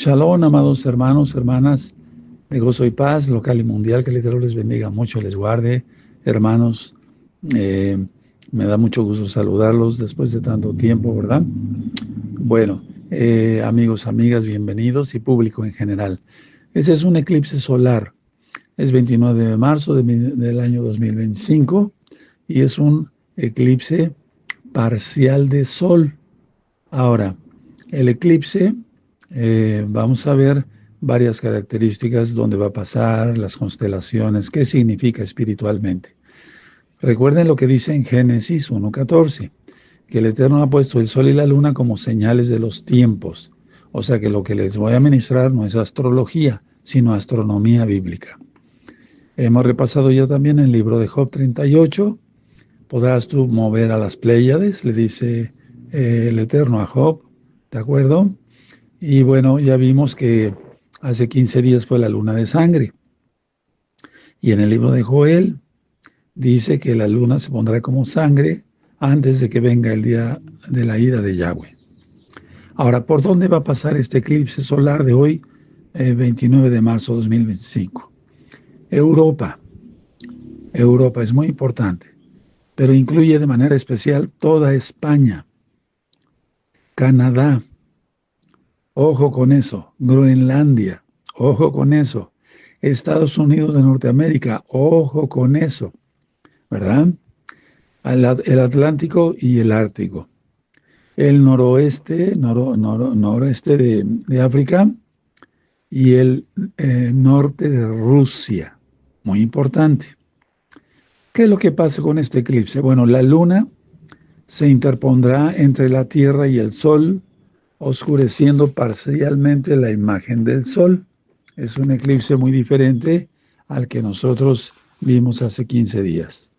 Shalom, amados hermanos, hermanas de Gozo y Paz, local y mundial, que el Eterno les bendiga mucho, les guarde. Hermanos, me da mucho gusto saludarlos después de tanto tiempo, ¿verdad? Bueno, amigos, amigas, bienvenidos y público en general. Ese es un eclipse solar, es 29 de marzo del año 2025 y es un eclipse parcial de sol. Ahora, el eclipse, vamos a ver varias características, dónde va a pasar, las constelaciones, qué significa espiritualmente. Recuerden lo que dice en Génesis 1:14, que el Eterno ha puesto el sol y la luna como señales de los tiempos. O sea que lo que les voy a ministrar no es astrología, sino astronomía bíblica. Hemos repasado ya también el libro de Job 38. Podrás tú mover a las Pléyades, le dice el Eterno a Job, ¿de acuerdo? Y bueno, ya vimos que hace 15 días fue la luna de sangre. Y en el libro de Joel dice que la luna se pondrá como sangre antes de que venga el día de la ira de Yahweh. Ahora, ¿por dónde va a pasar este eclipse solar de hoy, 29 de marzo de 2025? Europa. Europa es muy importante, pero incluye de manera especial toda España, Canadá, ojo con eso, Groenlandia, ojo con eso, Estados Unidos de Norteamérica, ojo con eso, ¿verdad? El Atlántico y el Ártico, el noroeste de África y el norte de Rusia, muy importante. ¿Qué es lo que pasa con este eclipse? Bueno, la luna se interpondrá entre la Tierra y el Sol, oscureciendo parcialmente la imagen del Sol. Es un eclipse muy diferente al que nosotros vimos hace 15 días.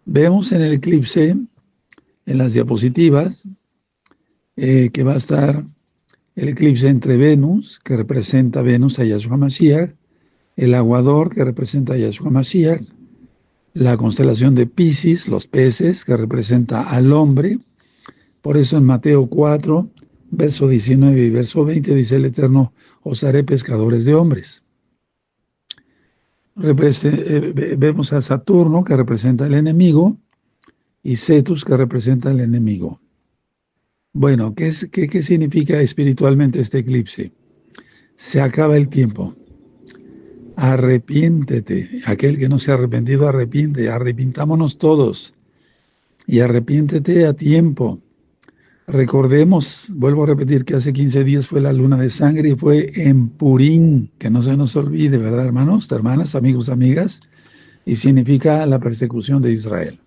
Vemos en el eclipse, en las diapositivas, que va a estar el eclipse entre Venus, que representa Venus a Yahshua Mashiach, el aguador, que representa a Yahshua Mashiach, la constelación de Piscis, los peces, que representa al hombre. Por eso en Mateo 4, verso 19 y verso 20 dice el Eterno, os haré pescadores de hombres. Vemos a Saturno, que representa el enemigo, y Cetus, que representa el enemigo. Bueno, ¿qué significa espiritualmente este eclipse? Se acaba el tiempo. Arrepiéntete. Aquel que no se ha arrepentido, arrepintámonos todos. Y arrepiéntete a tiempo. Recordemos, vuelvo a repetir, que hace 15 días fue la luna de sangre y fue en Purín, que no se nos olvide, ¿verdad, hermanos, hermanas, amigos, amigas? Y significa la persecución de Israel.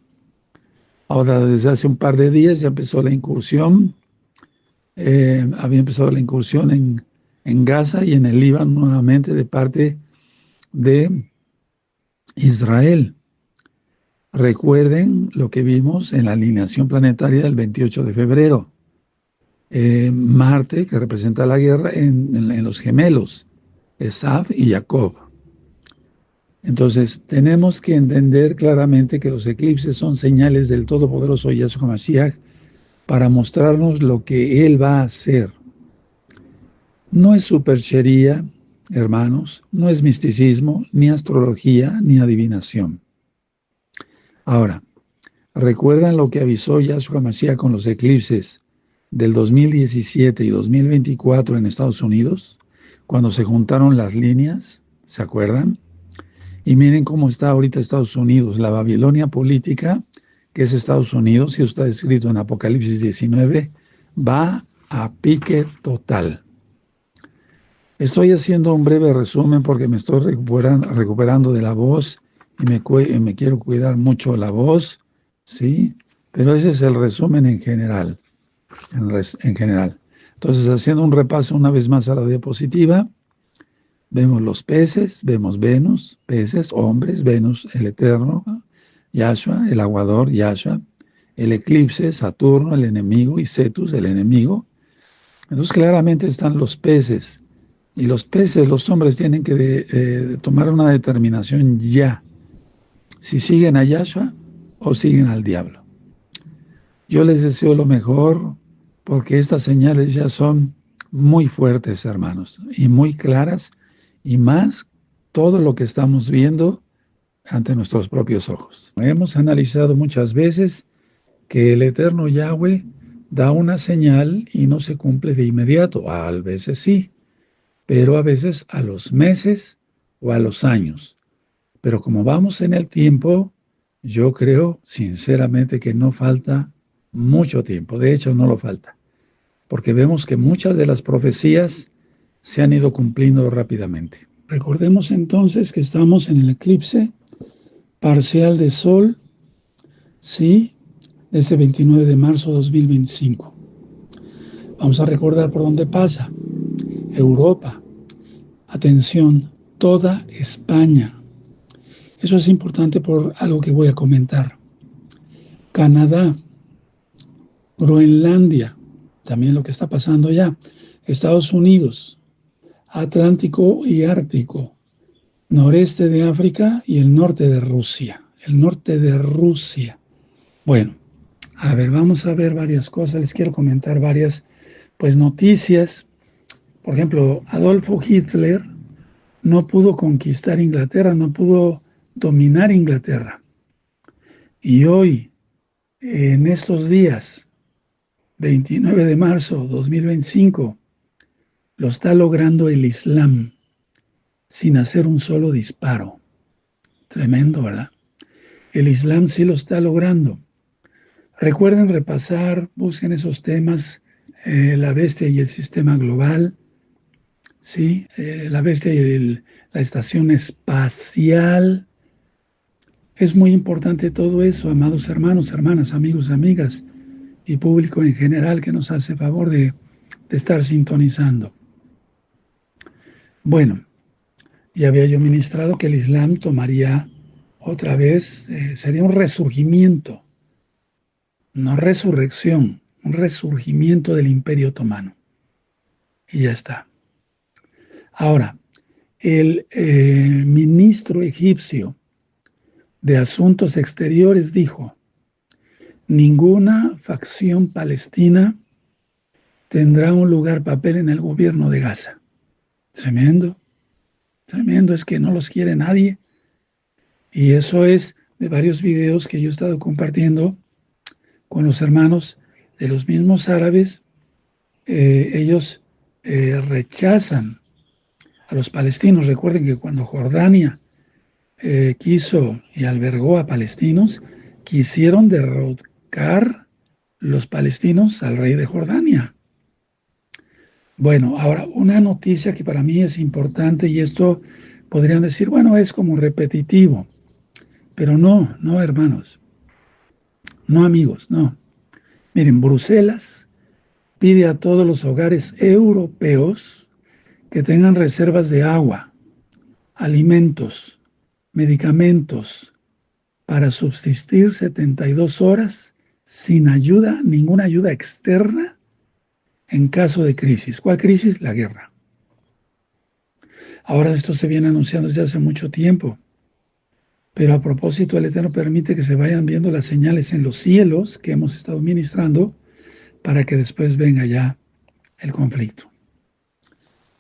Ahora, desde hace un par de días ya empezó la incursión, había empezado la incursión en Gaza y en el Líbano nuevamente de parte de Israel. Recuerden lo que vimos en la alineación planetaria del 28 de febrero. Marte, que representa la guerra en los gemelos, Esav y Jacob. Entonces, tenemos que entender claramente que los eclipses son señales del Todopoderoso Yahshua Mashiach para mostrarnos lo que Él va a hacer. No es superchería, hermanos, no es misticismo, ni astrología, ni adivinación. Ahora, ¿recuerdan lo que avisó Yahshua Mashiach con los eclipses del 2017 y 2024 en Estados Unidos? Cuando se juntaron las líneas, ¿se acuerdan? Y miren cómo está ahorita Estados Unidos, la Babilonia política, que es Estados Unidos, y está escrito en Apocalipsis 19, va a pique total. Estoy haciendo un breve resumen porque me estoy recuperando de la voz y me quiero cuidar mucho la voz, ¿sí? Pero ese es el resumen en general. En general. Entonces, haciendo un repaso una vez más a la diapositiva, vemos los peces, vemos Venus, peces, hombres, Venus, el Eterno, Yahshua, el aguador, Yahshua, el eclipse, Saturno, el enemigo, y Cetus, el enemigo. Entonces, claramente están los peces. Y los peces, los hombres, tienen que tomar una determinación ya. Si siguen a Yahshua o siguen al diablo. Yo les deseo lo mejor, porque estas señales ya son muy fuertes, hermanos, y muy claras, y más todo lo que estamos viendo ante nuestros propios ojos. Hemos analizado muchas veces que el eterno Yahweh da una señal y no se cumple de inmediato. A veces sí, pero a veces a los meses o a los años. Pero como vamos en el tiempo, yo creo sinceramente que no falta mucho tiempo. De hecho, no lo falta, porque vemos que muchas de las profecías se han ido cumpliendo rápidamente. Recordemos entonces que estamos en el eclipse parcial de Sol, ¿sí? Desde 29 de marzo de 2025. Vamos a recordar por dónde pasa. Europa. Atención, toda España. Eso es importante por algo que voy a comentar. Canadá, Groenlandia, también lo que está pasando ya. Estados Unidos, Atlántico y Ártico, noreste de África y el norte de Rusia. El norte de Rusia. Bueno, a ver, vamos a ver varias cosas. Les quiero comentar varias, pues, noticias. Por ejemplo, Adolfo Hitler no pudo conquistar Inglaterra, no pudo dominar Inglaterra. Y hoy, en estos días, 29 de marzo de 2025, lo está logrando el Islam sin hacer un solo disparo. Tremendo, ¿verdad? El Islam sí lo está logrando. Recuerden repasar, busquen esos temas, la bestia y el sistema global, ¿sí? La bestia y la estación espacial. Es muy importante todo eso, amados hermanos, hermanas, amigos, amigas y público en general que nos hace favor de estar sintonizando. Bueno, ya había yo ministrado que el Islam tomaría otra vez, sería un resurgimiento, no resurrección, un resurgimiento del Imperio Otomano. Y ya está. Ahora, el ministro egipcio de Asuntos Exteriores dijo: ninguna facción palestina tendrá un papel en el gobierno de Gaza. Tremendo, tremendo, es que no los quiere nadie. Y eso es de varios videos que yo he estado compartiendo con los hermanos de los mismos árabes. Ellos rechazan a los palestinos. Recuerden que cuando Jordania quiso y albergó a palestinos, quisieron derrocar los palestinos al rey de Jordania. Bueno, ahora una noticia que para mí es importante, y esto podrían decir, bueno, es como repetitivo, pero no, no, hermanos, no, amigos, no. Miren, Bruselas pide a todos los hogares europeos que tengan reservas de agua, alimentos, medicamentos para subsistir 72 horas sin ayuda, ninguna ayuda externa en caso de crisis. ¿Cuál crisis? La guerra. Ahora esto se viene anunciando desde hace mucho tiempo, pero a propósito el Eterno permite que se vayan viendo las señales en los cielos que hemos estado ministrando para que después venga ya el conflicto.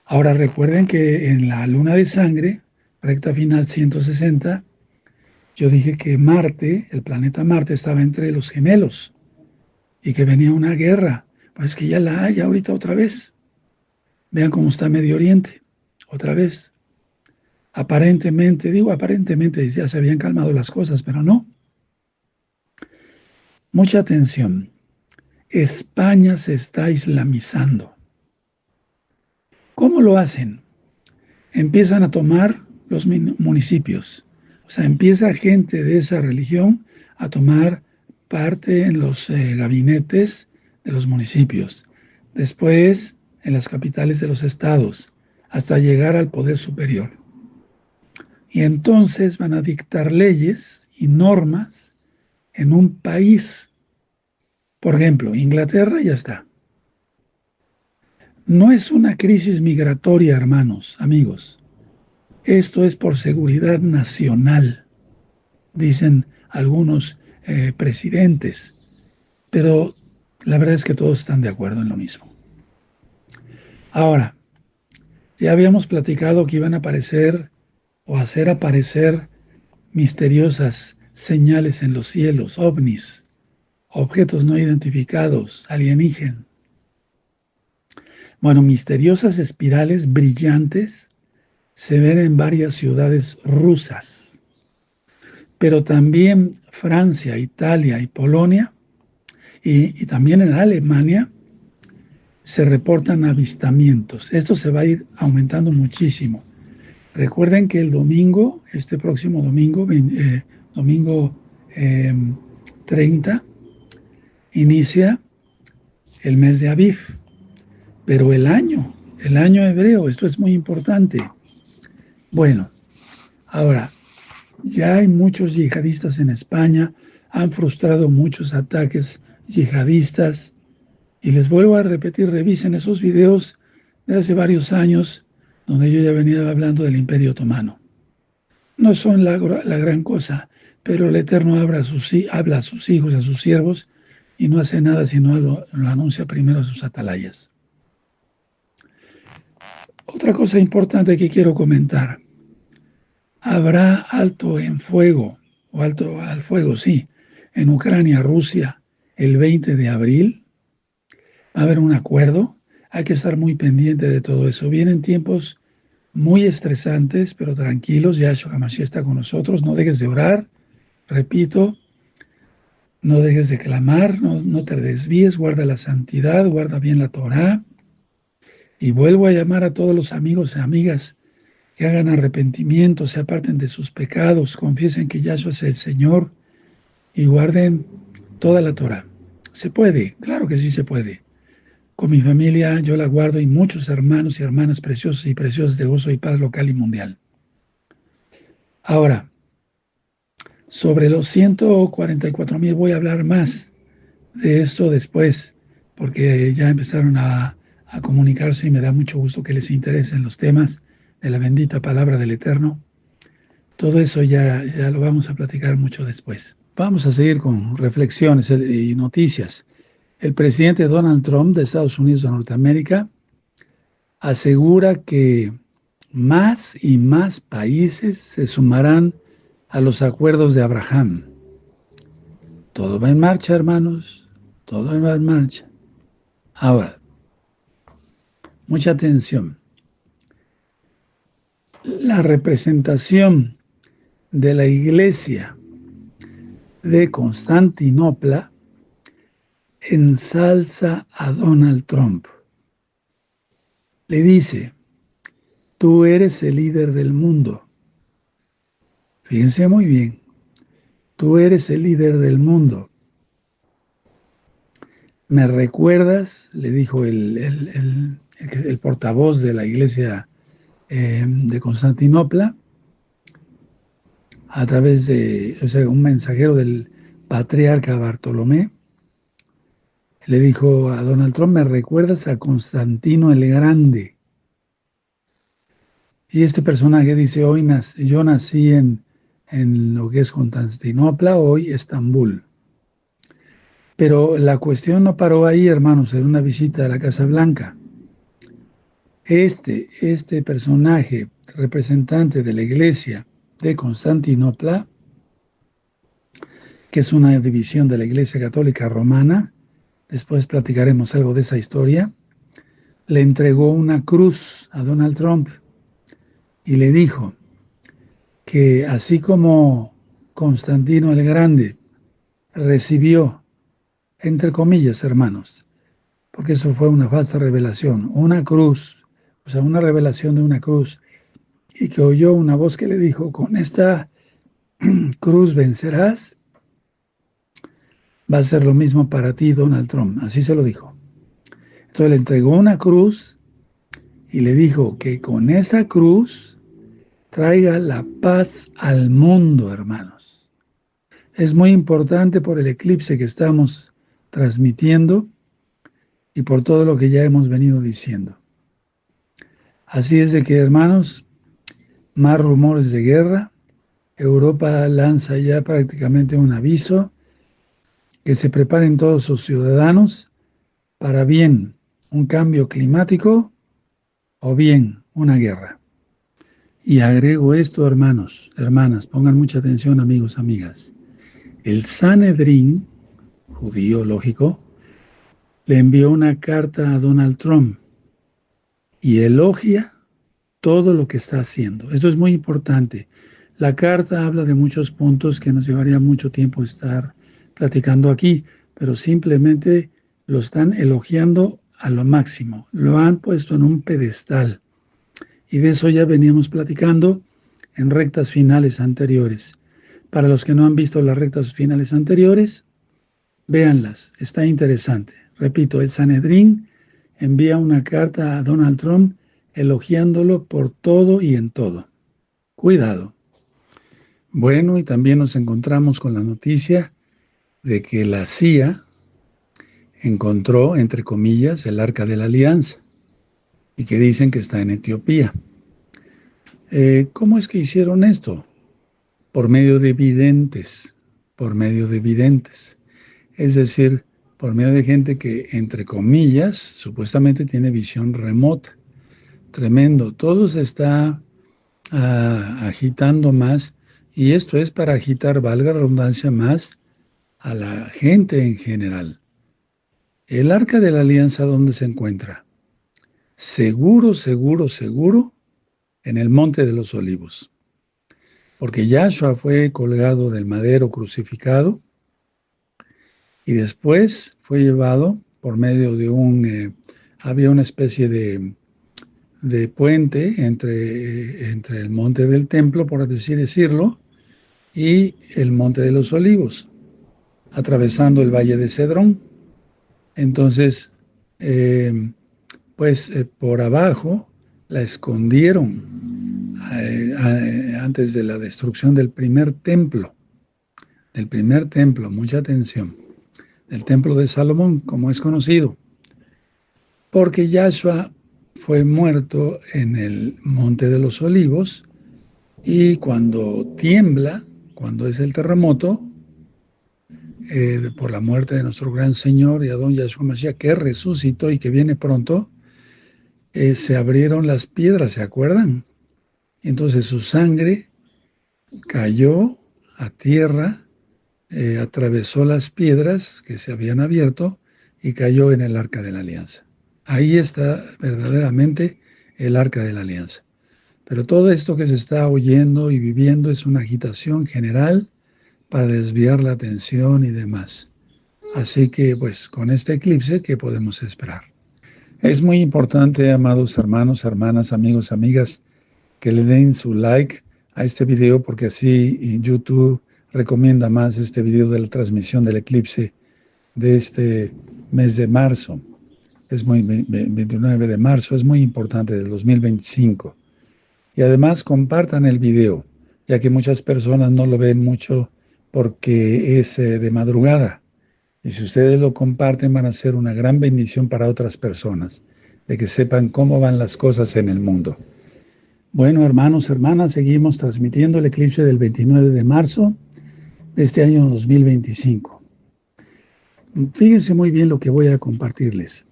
Ahora recuerden que en la luna de sangre, recta final 160, yo dije que Marte, el planeta Marte, estaba entre los gemelos y que venía una guerra. Pues que ya la hay ahorita otra vez. Vean cómo está Medio Oriente, otra vez. Aparentemente, digo aparentemente, ya se habían calmado las cosas, pero no. Mucha atención. España se está islamizando. ¿Cómo lo hacen? Empiezan a tomar los municipios. O sea, empieza gente de esa religión a tomar parte en los gabinetes de los municipios. Después, en las capitales de los estados, hasta llegar al poder superior. Y entonces van a dictar leyes y normas en un país. Por ejemplo, Inglaterra ya está. No es una crisis migratoria, hermanos, amigos. Esto es por seguridad nacional, dicen algunos presidentes, pero la verdad es que todos están de acuerdo en lo mismo. Ahora, ya habíamos platicado que iban a aparecer o hacer aparecer misteriosas señales en los cielos, ovnis, objetos no identificados, alienígenas. Bueno, misteriosas espirales brillantes se ven en varias ciudades rusas, pero también Francia, Italia y Polonia, y también en Alemania, se reportan avistamientos. Esto se va a ir aumentando muchísimo. Recuerden que el domingo, este próximo domingo, domingo eh, 30, inicia el mes de Aviv, pero el año hebreo, esto es muy importante. Bueno, ahora, ya hay muchos yihadistas en España, han frustrado muchos ataques yihadistas, y les vuelvo a repetir, revisen esos videos de hace varios años, donde yo ya venía hablando del Imperio Otomano. No son la gran cosa, pero el Eterno habla a sus hijos, a sus siervos, y no hace nada sino lo anuncia primero a sus atalayas. Otra cosa importante que quiero comentar. Habrá alto en fuego, o alto al fuego, sí, en Ucrania, Rusia, el 20 de abril. Va a haber un acuerdo. Hay que estar muy pendiente de todo eso. Vienen tiempos muy estresantes, pero tranquilos. Yahshua HaMashiach está con nosotros. No dejes de orar. Repito, no dejes de clamar, no te desvíes, guarda la santidad, guarda bien la Torah. Y vuelvo a llamar a todos los amigos y amigas que hagan arrepentimiento, se aparten de sus pecados, confiesen que Yahshua es el Señor y guarden toda la Torah. ¿Se puede? Claro que sí se puede. Con mi familia yo la guardo y muchos hermanos y hermanas preciosos y preciosas de gozo y paz local y mundial. Ahora, sobre los 144,000 voy a hablar más de esto después, porque ya empezaron a comunicarse y me da mucho gusto que les interesen los temas de la bendita palabra del Eterno. Todo eso ya lo vamos a platicar mucho después. Vamos a seguir con reflexiones y noticias. El presidente Donald Trump de Estados Unidos de Norteamérica asegura que más y más países se sumarán a los acuerdos de Abraham. Todo va en marcha, hermanos, todo va en marcha. Ahora, mucha atención. La representación de la iglesia de Constantinopla ensalza a Donald Trump. Le dice, tú eres el líder del mundo. Fíjense muy bien, tú eres el líder del mundo. ¿Me recuerdas? Le dijo el portavoz de la iglesia de Constantinopla, a través de un mensajero del patriarca Bartolomé, le dijo a Donald Trump, ¿me recuerdas a Constantino el Grande? Y este personaje dice, yo nací en lo que es Constantinopla, hoy Estambul. Pero la cuestión no paró ahí, hermanos, en una visita a la Casa Blanca. Este personaje, representante de la iglesia de Constantinopla, que es una división de la Iglesia Católica Romana, después platicaremos algo de esa historia, le entregó una cruz a Donald Trump y le dijo que así como Constantino el Grande recibió, entre comillas, hermanos, porque eso fue una falsa revelación, una cruz, o sea, una revelación de una cruz, y que oyó una voz que le dijo, con esta cruz vencerás, va a ser lo mismo para ti, Donald Trump. Así se lo dijo. Entonces le entregó una cruz y le dijo que con esa cruz traiga la paz al mundo, hermanos. Es muy importante por el eclipse que estamos transmitiendo y por todo lo que ya hemos venido diciendo. Así es de que, hermanos, más rumores de guerra. Europa lanza ya prácticamente un aviso que se preparen todos sus ciudadanos para bien un cambio climático o bien una guerra. Y agrego esto, hermanos, hermanas, pongan mucha atención, amigos, amigas. El Sanedrín, judío lógico, le envió una carta a Donald Trump y elogia todo lo que está haciendo. Esto es muy importante. La carta habla de muchos puntos que nos llevaría mucho tiempo estar platicando aquí, pero simplemente lo están elogiando a lo máximo. Lo han puesto en un pedestal. Y de eso ya veníamos platicando en rectas finales anteriores. Para los que no han visto las rectas finales anteriores, véanlas, está interesante. Repito, el Sanedrín envía una carta a Donald Trump elogiándolo por todo y en todo. Cuidado. Bueno, y también nos encontramos con la noticia de que la CIA encontró, entre comillas, el Arca de la Alianza y que dicen que está en Etiopía. ¿Cómo es que hicieron esto? Por medio de videntes, por medio de videntes. Es decir, por medio de gente que, entre comillas, supuestamente tiene visión remota. Tremendo. Todo se está agitando más, y esto es para agitar, valga la redundancia, más a la gente en general. El Arca de la Alianza, ¿dónde se encuentra? Seguro, seguro, seguro, en el Monte de los Olivos. Porque Yahshua fue colgado del madero crucificado y después fue llevado por medio de había una especie de puente entre el monte del templo, por así decirlo, y el monte de los Olivos, atravesando el valle de Cedrón. Entonces, por abajo la escondieron antes de la destrucción del primer templo, mucha atención, del templo de Salomón, como es conocido, porque Yahshua fue muerto en el monte de los Olivos, y cuando tiembla, cuando es el terremoto, por la muerte de nuestro gran Señor y Adón Yahshua Mashiach, que resucitó y que viene pronto, se abrieron las piedras, ¿se acuerdan? Entonces su sangre cayó a tierra, atravesó las piedras que se habían abierto y cayó en el Arca de la Alianza. Ahí está verdaderamente el Arca de la Alianza. Pero todo esto que se está oyendo y viviendo es una agitación general para desviar la atención y demás. Así que, pues, con este eclipse, ¿qué podemos esperar? Es muy importante, amados hermanos, hermanas, amigos, amigas, que le den su like a este video, porque así YouTube recomienda más este video de la transmisión del eclipse de este mes de marzo. Es 29 de marzo, es muy importante, del 2025. Y además compartan el video, ya que muchas personas no lo ven mucho porque es de madrugada. Y si ustedes lo comparten, van a ser una gran bendición para otras personas, de que sepan cómo van las cosas en el mundo. Bueno, hermanos, hermanas, seguimos transmitiendo el eclipse del 29 de marzo de este año 2025. Fíjense muy bien lo que voy a compartirles.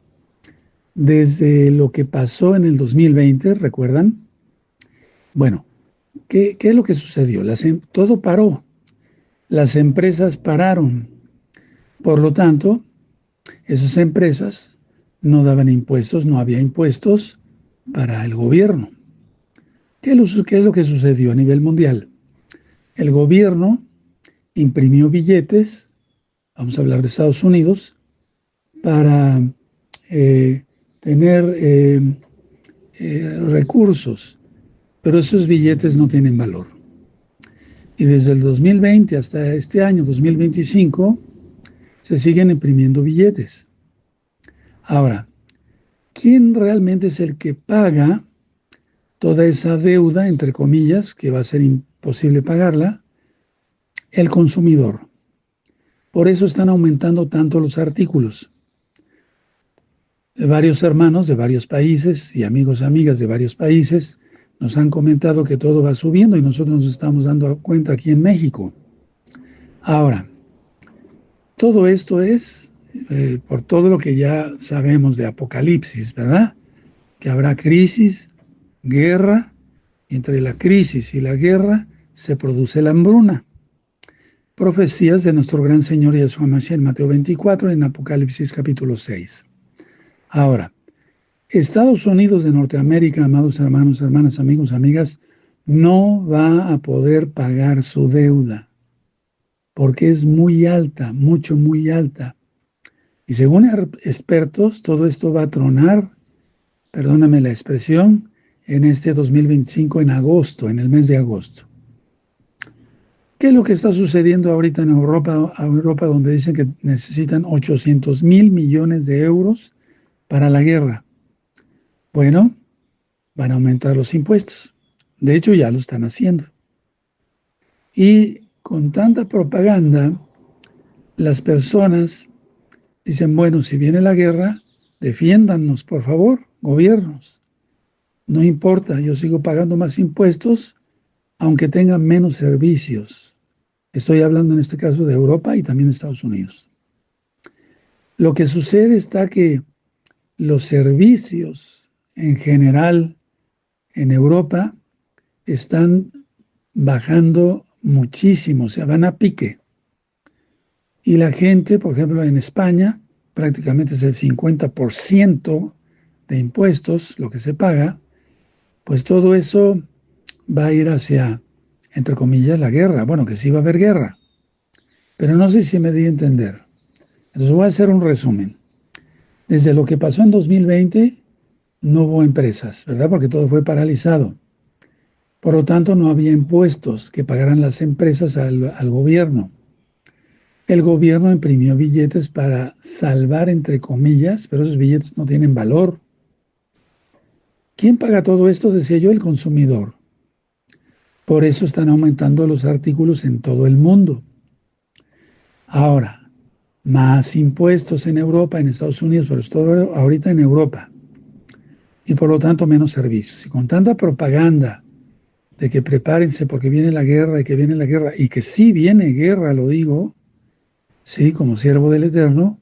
Desde lo que pasó en el 2020, ¿recuerdan? Bueno, ¿qué es lo que sucedió? Todo paró. Las empresas pararon. Por lo tanto, esas empresas no daban impuestos, no había impuestos para el gobierno. ¿Qué es lo que sucedió a nivel mundial? El gobierno imprimió billetes, vamos a hablar de Estados Unidos, para tener recursos, pero esos billetes no tienen valor. Y desde el 2020 hasta este año, 2025, se siguen imprimiendo billetes. Ahora, ¿quién realmente es el que paga toda esa deuda, entre comillas, que va a ser imposible pagarla? El consumidor. Por eso están aumentando tanto los artículos. Varios hermanos de varios países y amigos, amigas de varios países nos han comentado que todo va subiendo y nosotros nos estamos dando cuenta aquí en México. Ahora, todo esto es por todo lo que ya sabemos de Apocalipsis, ¿verdad? que habrá crisis, guerra, y entre la crisis y la guerra se produce la hambruna. Profecías de nuestro gran Señor Yeshua Mashiach en Mateo 24 y en Apocalipsis capítulo 6. Ahora, Estados Unidos de Norteamérica, amados hermanos, hermanas, amigos, amigas, no va a poder pagar su deuda porque es muy alta, muy alta. Y según expertos, todo esto va a tronar, perdóname la expresión, en este 2025, en agosto, en el mes de agosto. ¿Qué es lo que está sucediendo ahorita en Europa, donde dicen que necesitan 800,000 millones de euros para la guerra? Bueno, van a aumentar los impuestos. De hecho, ya lo están haciendo. Y con tanta propaganda, las personas dicen, bueno, si viene la guerra, defiéndannos, por favor, gobiernos. No importa, yo sigo pagando más impuestos, aunque tenga menos servicios. Estoy hablando en este caso de Europa y también de Estados Unidos. Lo que sucede está que los servicios en general en Europa están bajando muchísimo, o sea, van a pique. Y la gente, por ejemplo, en España, prácticamente es el 50% de impuestos lo que se paga, pues todo eso va a ir hacia, entre comillas, la guerra. Bueno, que sí va a haber guerra, pero no sé si me di a entender. Entonces voy a hacer un resumen. Desde lo que pasó en 2020, no hubo empresas, ¿verdad? Porque todo fue paralizado. Por lo tanto, no había impuestos que pagaran las empresas al gobierno. El gobierno imprimió billetes para salvar, entre comillas, pero esos billetes no tienen valor. ¿Quién paga todo esto? Decía yo, el consumidor. Por eso están aumentando los artículos en todo el mundo. Ahora, más impuestos en Europa, en Estados Unidos, pero todo ahorita en Europa. Y por lo tanto menos servicios. Y con tanta propaganda de que prepárense porque viene la guerra y que viene la guerra, y que sí viene guerra, lo digo, sí, como siervo del Eterno,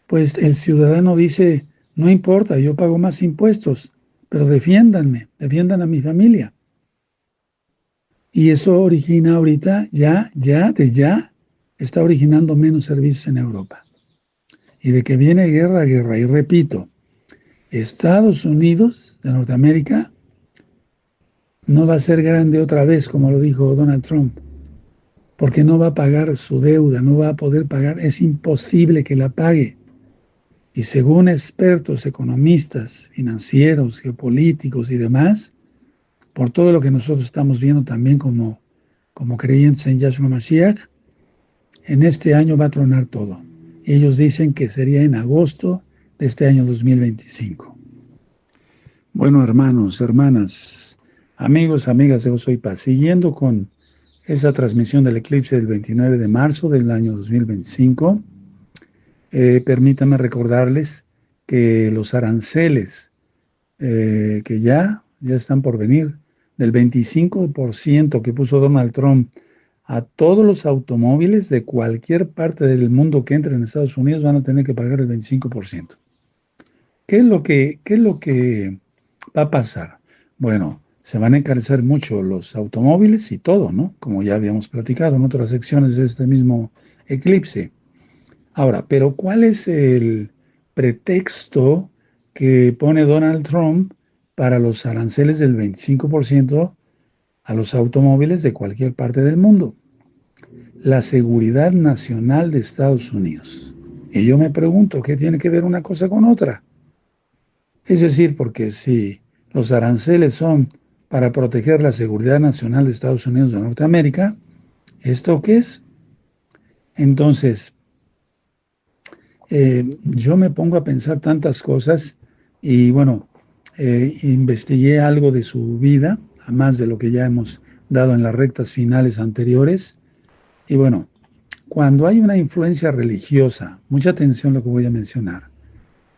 pues el ciudadano dice, no importa, yo pago más impuestos, pero defiéndanme, defiendan a mi familia. Y eso origina ahorita, desde ya, está originando menos servicios en Europa. Y de que viene guerra, guerra. Y repito, Estados Unidos de Norteamérica no va a ser grande otra vez, como lo dijo Donald Trump, porque no va a pagar su deuda, no va a poder pagar, es imposible que la pague. Y según expertos, economistas, financieros, geopolíticos y demás, por todo lo que nosotros estamos viendo también como creyentes en Yahshua Mashiach, en este año va a tronar todo. Y ellos dicen que sería en agosto de este año 2025. Bueno, hermanos, hermanas, amigos, amigas de Gozo y Paz, siguiendo con esa transmisión del eclipse del 29 de marzo del año 2025, permítanme recordarles que los aranceles que ya están por venir, del 25% que puso Donald Trump a todos los automóviles de cualquier parte del mundo que entren en Estados Unidos van a tener que pagar el 25%. ¿Qué es lo que va a pasar? Bueno, se van a encarecer mucho los automóviles y todo, ¿no? Como ya habíamos platicado en otras secciones de este mismo eclipse. Ahora, pero ¿cuál es el pretexto que pone Donald Trump para los aranceles del 25% a los automóviles de cualquier parte del mundo? La seguridad nacional de Estados Unidos. Y yo me pregunto, ¿qué tiene que ver una cosa con otra? Es decir, porque si los aranceles son para proteger la seguridad nacional de Estados Unidos de Norteamérica, ¿esto qué es? Entonces, yo me pongo a pensar tantas cosas y bueno, investigué algo de su vida, a más de lo que ya hemos dado en las rectas finales anteriores. Y bueno, cuando hay una influencia religiosa, mucha atención a lo que voy a mencionar,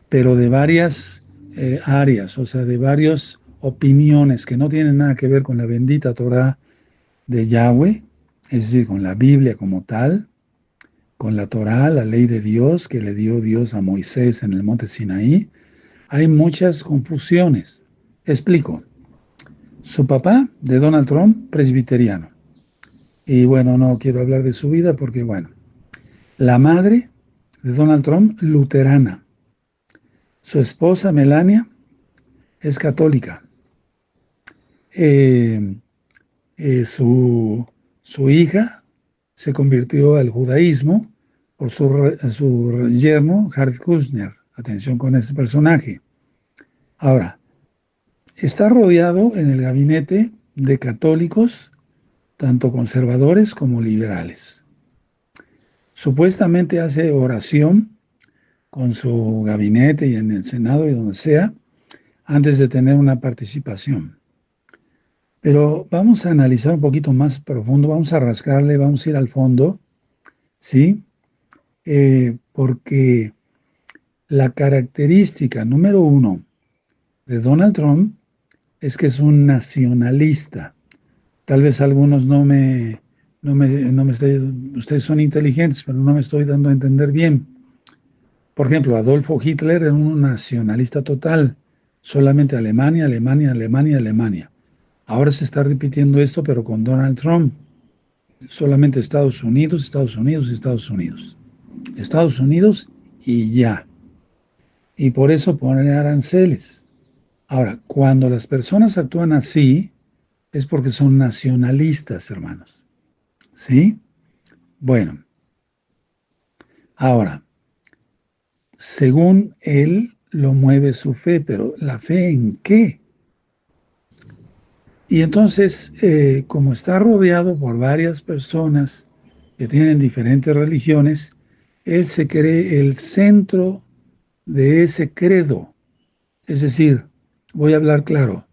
pero de varias áreas, o sea, de varias opiniones que no tienen nada que ver con la bendita Torah de Yahweh, es decir, con la Biblia como tal, con la Torah, la ley de Dios que le dio Dios a Moisés en el monte Sinaí, hay muchas confusiones. Explico. Su papá, de Donald Trump, presbiteriano. Y bueno, no quiero hablar de su vida porque, bueno, la madre de Donald Trump, luterana. Su esposa, Melania, es católica. Eh, su hija se convirtió al judaísmo por su yerno, Jared Kushner. Atención con ese personaje. Ahora, está rodeado en el gabinete de católicos, tanto conservadores como liberales. Supuestamente hace oración con su gabinete y en el Senado y donde sea, antes de tener una participación. Pero vamos a analizar un poquito más profundo, vamos a rascarle, vamos a ir al fondo, ¿sí? Porque la característica número uno de Donald Trump es que es un nacionalista. Tal vez algunos no me ustedes son inteligentes, pero no me estoy dando a entender bien. Por ejemplo, Adolfo Hitler era un nacionalista total, solamente Alemania, Alemania, Alemania, Alemania. Ahora se está repitiendo esto, pero con Donald Trump. Solamente Estados Unidos, Estados Unidos, Estados Unidos. Estados Unidos y ya. Y por eso ponen aranceles. Ahora, cuando las personas actúan así, es porque son nacionalistas, hermanos. ¿Sí? Bueno, ahora, según él, lo mueve su fe, pero ¿la fe en qué? Y entonces, como está rodeado por varias personas que tienen diferentes religiones, él se cree el centro de ese credo. Es decir, voy a hablar claro,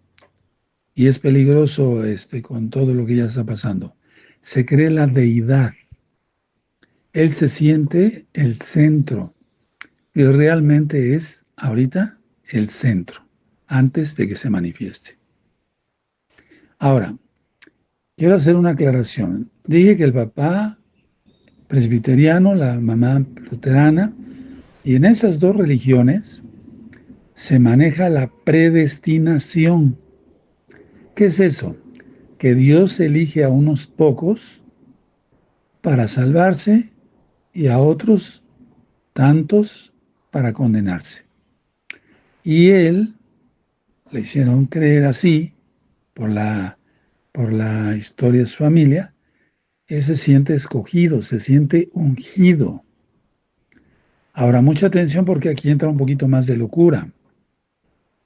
y es peligroso con todo lo que ya está pasando. Se cree la deidad. Él se siente el centro y realmente es ahorita el centro, antes de que se manifieste. Ahora, quiero hacer una aclaración. Dije que el papá presbiteriano, la mamá luterana, y en esas dos religiones se maneja la predestinación. ¿Qué es eso? Que Dios elige a unos pocos para salvarse y a otros tantos para condenarse. Y él le hicieron creer así por la historia de su familia. Él se siente escogido, se siente ungido. Ahora, mucha atención porque aquí entra un poquito más de locura.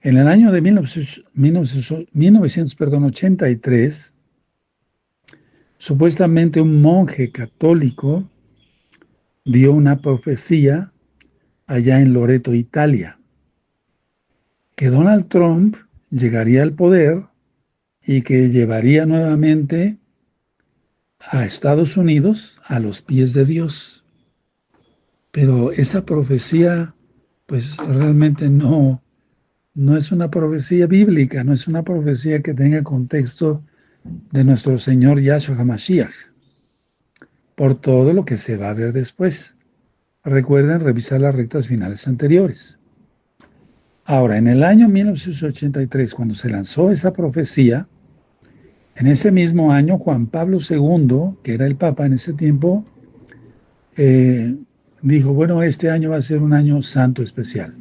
En el año de 1983, supuestamente un monje católico dio una profecía allá en Loreto, Italia, que Donald Trump llegaría al poder y que llevaría nuevamente a Estados Unidos a los pies de Dios. Pero esa profecía, pues realmente no es una profecía bíblica, no es una profecía que tenga contexto de nuestro Señor Yahshua HaMashiach, por todo lo que se va a ver después. Recuerden revisar las rectas finales anteriores. Ahora, en el año 1983, cuando se lanzó esa profecía, en ese mismo año Juan Pablo II, que era el Papa en ese tiempo, dijo, bueno, este año va a ser un año santo especial.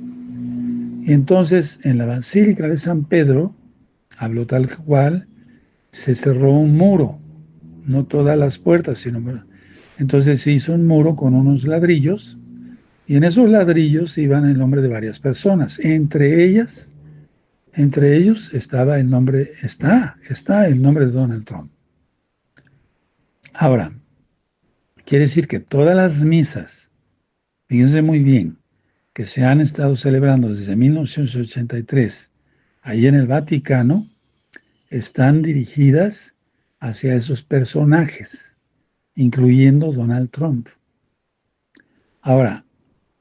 Y entonces, en la Basílica de San Pedro, habló tal cual, se cerró un muro, no todas las puertas, sino... Entonces se hizo un muro con unos ladrillos, y en esos ladrillos iban el nombre de varias personas. Entre ellos estaba el nombre, está el nombre de Donald Trump. Ahora, quiere decir que todas las misas, fíjense muy bien, que se han estado celebrando desde 1983, ahí en el Vaticano, están dirigidas hacia esos personajes, incluyendo Donald Trump. Ahora,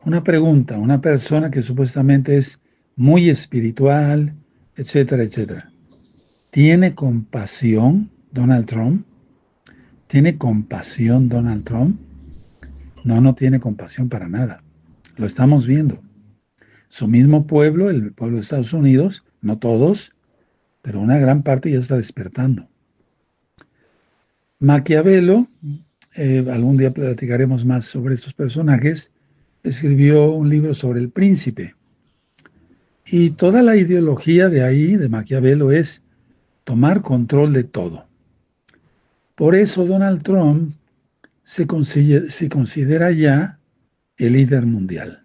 una pregunta, una persona que supuestamente es muy espiritual, etcétera, etcétera. ¿Tiene compasión Donald Trump? ¿Tiene compasión Donald Trump? No, no tiene compasión para nada. Lo estamos viendo. Su mismo pueblo, el pueblo de Estados Unidos, no todos, pero una gran parte ya está despertando. Maquiavelo, algún día platicaremos más sobre estos personajes, escribió un libro sobre el príncipe. Y toda la ideología de ahí, de Maquiavelo, es tomar control de todo. Por eso Donald Trump se considera ya el líder mundial.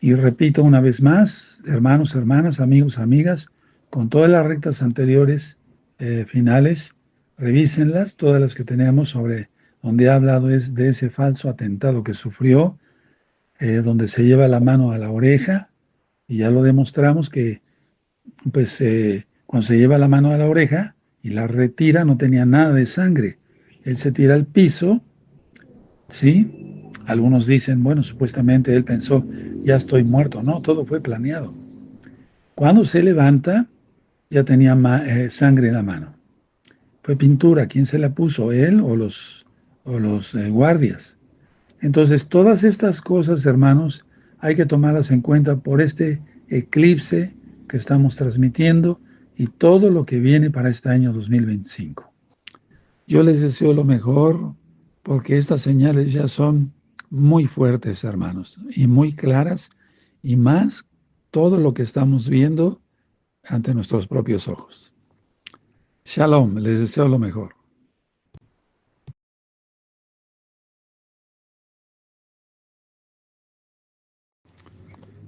Y repito una vez más, hermanos, hermanas, amigos, amigas, con todas las rectas anteriores finales, revísenlas, todas las que tenemos sobre donde ha hablado es de ese falso atentado que sufrió, donde se lleva la mano a la oreja, y ya lo demostramos que pues cuando se lleva la mano a la oreja y la retira no tenía nada de sangre. Él se tira al piso, ¿sí? Algunos dicen, bueno, supuestamente él pensó, ya estoy muerto. No, todo fue planeado. Cuando se levanta, ya tenía sangre en la mano. Fue pintura. ¿Quién se la puso? ¿Él o los guardias? Entonces, todas estas cosas, hermanos, hay que tomarlas en cuenta por este eclipse que estamos transmitiendo y todo lo que viene para este año 2025. Yo les deseo lo mejor porque estas señales ya son muy fuertes, hermanos, y muy claras, y más todo lo que estamos viendo ante nuestros propios ojos. Shalom, les deseo lo mejor.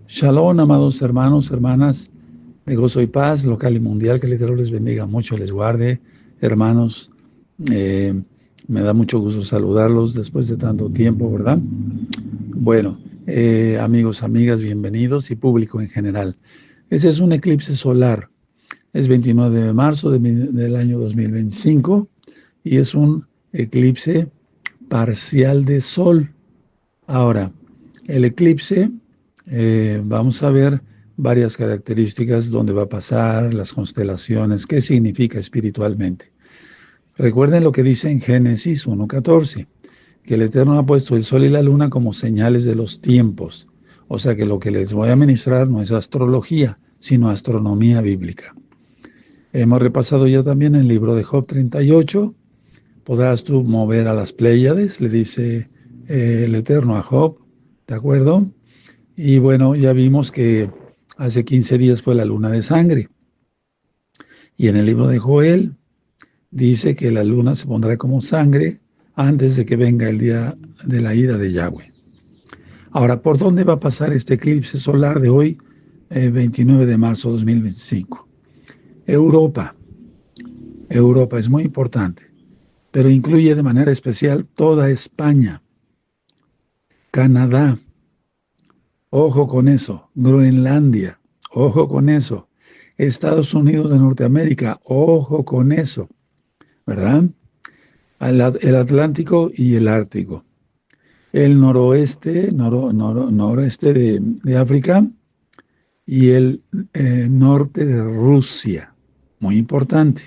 Shalom, amados hermanos, hermanas de Gozo y Paz, local y mundial, que el Eterno les bendiga mucho, les guarde. Hermanos, me da mucho gusto saludarlos después de tanto tiempo, ¿verdad? Bueno, amigos, amigas, bienvenidos y público en general. Ese es un eclipse solar, es 29 de marzo del año 2025 y es un eclipse parcial de sol. Ahora, el eclipse, vamos a ver varias características, dónde va a pasar, las constelaciones, qué significa espiritualmente. Recuerden lo que dice en Génesis 1:14, que el Eterno ha puesto el sol y la luna como señales de los tiempos. O sea que lo que les voy a ministrar no es astrología, sino astronomía bíblica. Hemos repasado ya también el libro de Job 38. Podrás tú mover a las Pléyades, le dice el Eterno a Job, ¿de acuerdo? Y bueno, ya vimos que hace 15 días fue la luna de sangre. Y en el libro de Joel dice que la luna se pondrá como sangre antes de que venga el día de la ira de Yahweh. Ahora, ¿por dónde va a pasar este eclipse solar de hoy, 29 de marzo de 2025? Europa. Europa es muy importante, pero incluye de manera especial toda España, Canadá, ojo con eso, Groenlandia, ojo con eso, Estados Unidos de Norteamérica, ojo con eso, ¿verdad? El Atlántico y el Ártico. El noroeste de África y el norte de Rusia. Muy importante.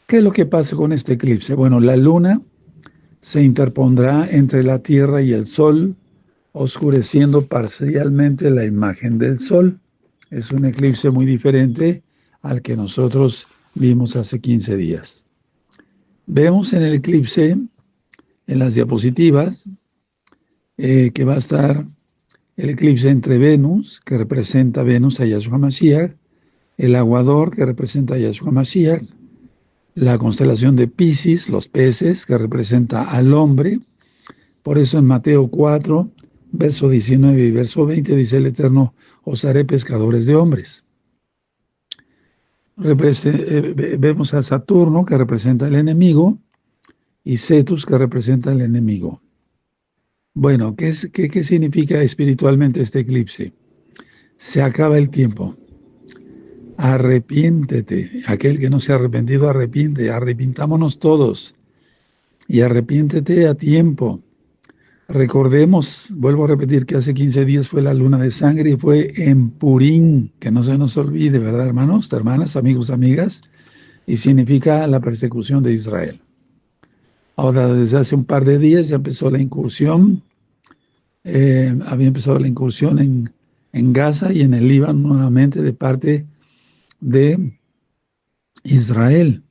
¿Qué es lo que pasa con este eclipse? Bueno, la luna se interpondrá entre la Tierra y el Sol, oscureciendo parcialmente la imagen del Sol. Es un eclipse muy diferente al que nosotros vimos hace 15 días. Vemos en el eclipse, en las diapositivas, que va a estar el eclipse entre Venus, que representa Venus a Yahshua Mashiach, el aguador, que representa a Yahshua Mashiach, la constelación de Piscis, los peces, que representa al hombre. Por eso en Mateo 4, verso 19 y verso 20 dice el Eterno, os haré pescadores de hombres. Vemos a Saturno, que representa el enemigo, y Cetus, que representa el enemigo. Bueno, ¿qué significa espiritualmente este eclipse? Se acaba el tiempo. Arrepiéntete. Aquel que no se ha arrepentido, arrepintámonos todos. Y arrepiéntete a tiempo. Recordemos, vuelvo a repetir, que hace 15 días fue la luna de sangre y fue en Purín, que no se nos olvide, ¿verdad, hermanos, hermanas, amigos, amigas? Y significa la persecución de Israel. Ahora, desde hace un par de días ya empezó la incursión había empezado la incursión en Gaza y en el Líbano nuevamente de parte de Israel.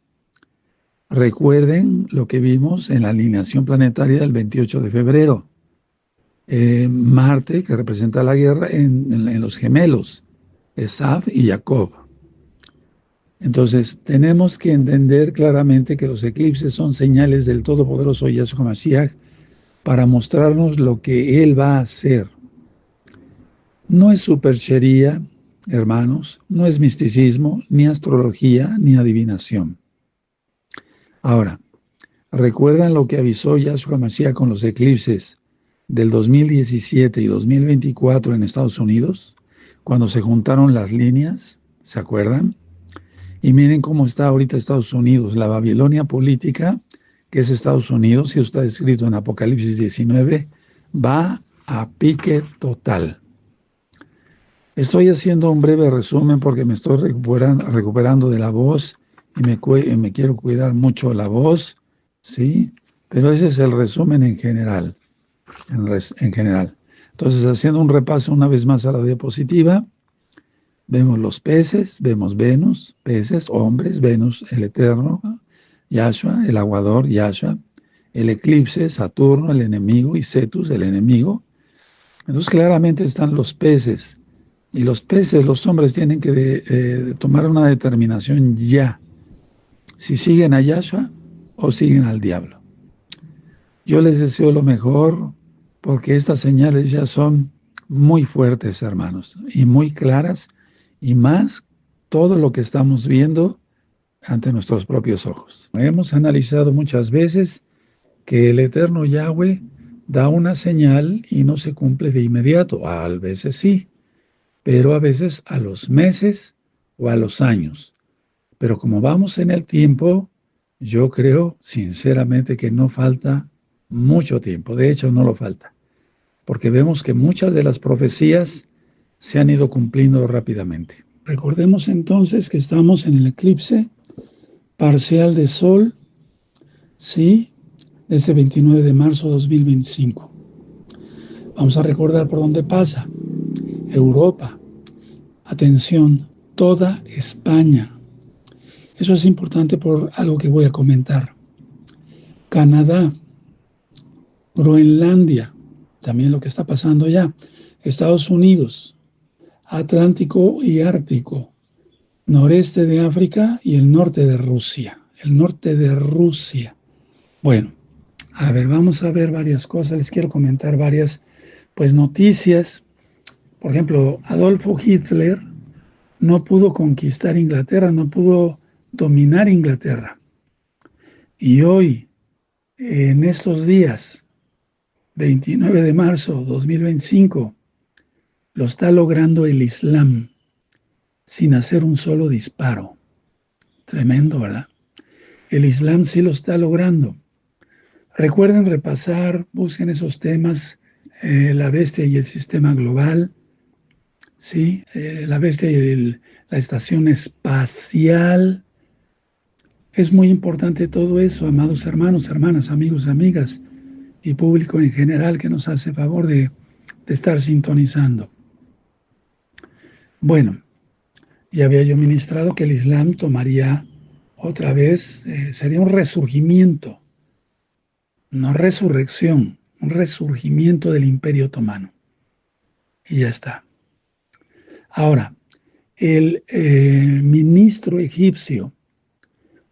Recuerden lo que vimos en la alineación planetaria del 28 de febrero. Marte, que representa la guerra, en los gemelos, Esav y Jacob. Entonces, tenemos que entender claramente que los eclipses son señales del Todopoderoso Yahshua Mashiach para mostrarnos lo que Él va a hacer. No es superchería, hermanos, no es misticismo, ni astrología, ni adivinación. Ahora, ¿recuerdan lo que avisó Yahshua Mashiach con los eclipses del 2017 y 2024 en Estados Unidos? Cuando se juntaron las líneas, ¿se acuerdan? Y miren cómo está ahorita Estados Unidos, la Babilonia política, que es Estados Unidos, y está escrito en Apocalipsis 19, va a pique total. Estoy haciendo un breve resumen porque me estoy recuperando de la voz y me quiero cuidar mucho la voz, ¿sí? Pero ese es el resumen en general. En general. Entonces, haciendo un repaso una vez más a la diapositiva, vemos los peces, vemos Venus, peces, hombres, Venus, el eterno, Yahshua, el aguador, Yahshua, el eclipse, Saturno, el enemigo, y Cetus, el enemigo. Entonces, claramente están los peces. Y los peces, los hombres, tienen que tomar una determinación ya. Si siguen a Yahshua o siguen al diablo. Yo les deseo lo mejor porque estas señales ya son muy fuertes, hermanos, y muy claras, y más todo lo que estamos viendo ante nuestros propios ojos. Hemos analizado muchas veces que el eterno Yahweh da una señal y no se cumple de inmediato. A veces sí, pero a veces a los meses o a los años. Pero como vamos en el tiempo, yo creo sinceramente que no falta mucho tiempo. De hecho, no lo falta. Porque vemos que muchas de las profecías se han ido cumpliendo rápidamente. Recordemos entonces que estamos en el eclipse parcial de Sol, ¿sí? Desde 29 de marzo de 2025. Vamos a recordar por dónde pasa. Europa. Atención, toda España. Eso es importante por algo que voy a comentar. Canadá, Groenlandia, también lo que está pasando ya. Estados Unidos, Atlántico y Ártico, noreste de África y el norte de Rusia. El norte de Rusia. Bueno, a ver, vamos a ver varias cosas. Les quiero comentar varias, pues, noticias. Por ejemplo, Adolfo Hitler no pudo conquistar Inglaterra, no pudo dominar Inglaterra. Y hoy, en estos días, 29 de marzo de 2025, lo está logrando el Islam sin hacer un solo disparo. Tremendo, ¿verdad? El Islam sí lo está logrando. Recuerden repasar, busquen esos temas, la bestia y el sistema global, ¿sí? La bestia y la estación espacial. Es muy importante todo eso, amados hermanos, hermanas, amigos, amigas y público en general que nos hace favor de estar sintonizando. Bueno, ya había yo ministrado que el Islam tomaría otra vez, sería un resurgimiento, no resurrección, un resurgimiento del Imperio Otomano. Y ya está. Ahora, el ministro egipcio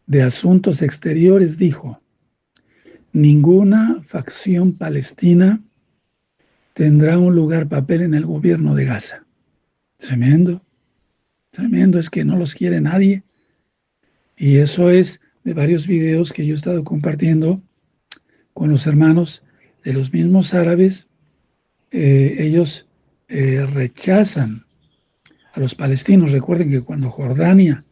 de Asuntos Exteriores dijo: ninguna facción palestina tendrá un papel en el gobierno de Gaza. Tremendo, tremendo, es que no los quiere nadie. Y eso es de varios videos que yo he estado compartiendo con los hermanos de los mismos árabes. Ellos rechazan a los palestinos. Recuerden que cuando Jordania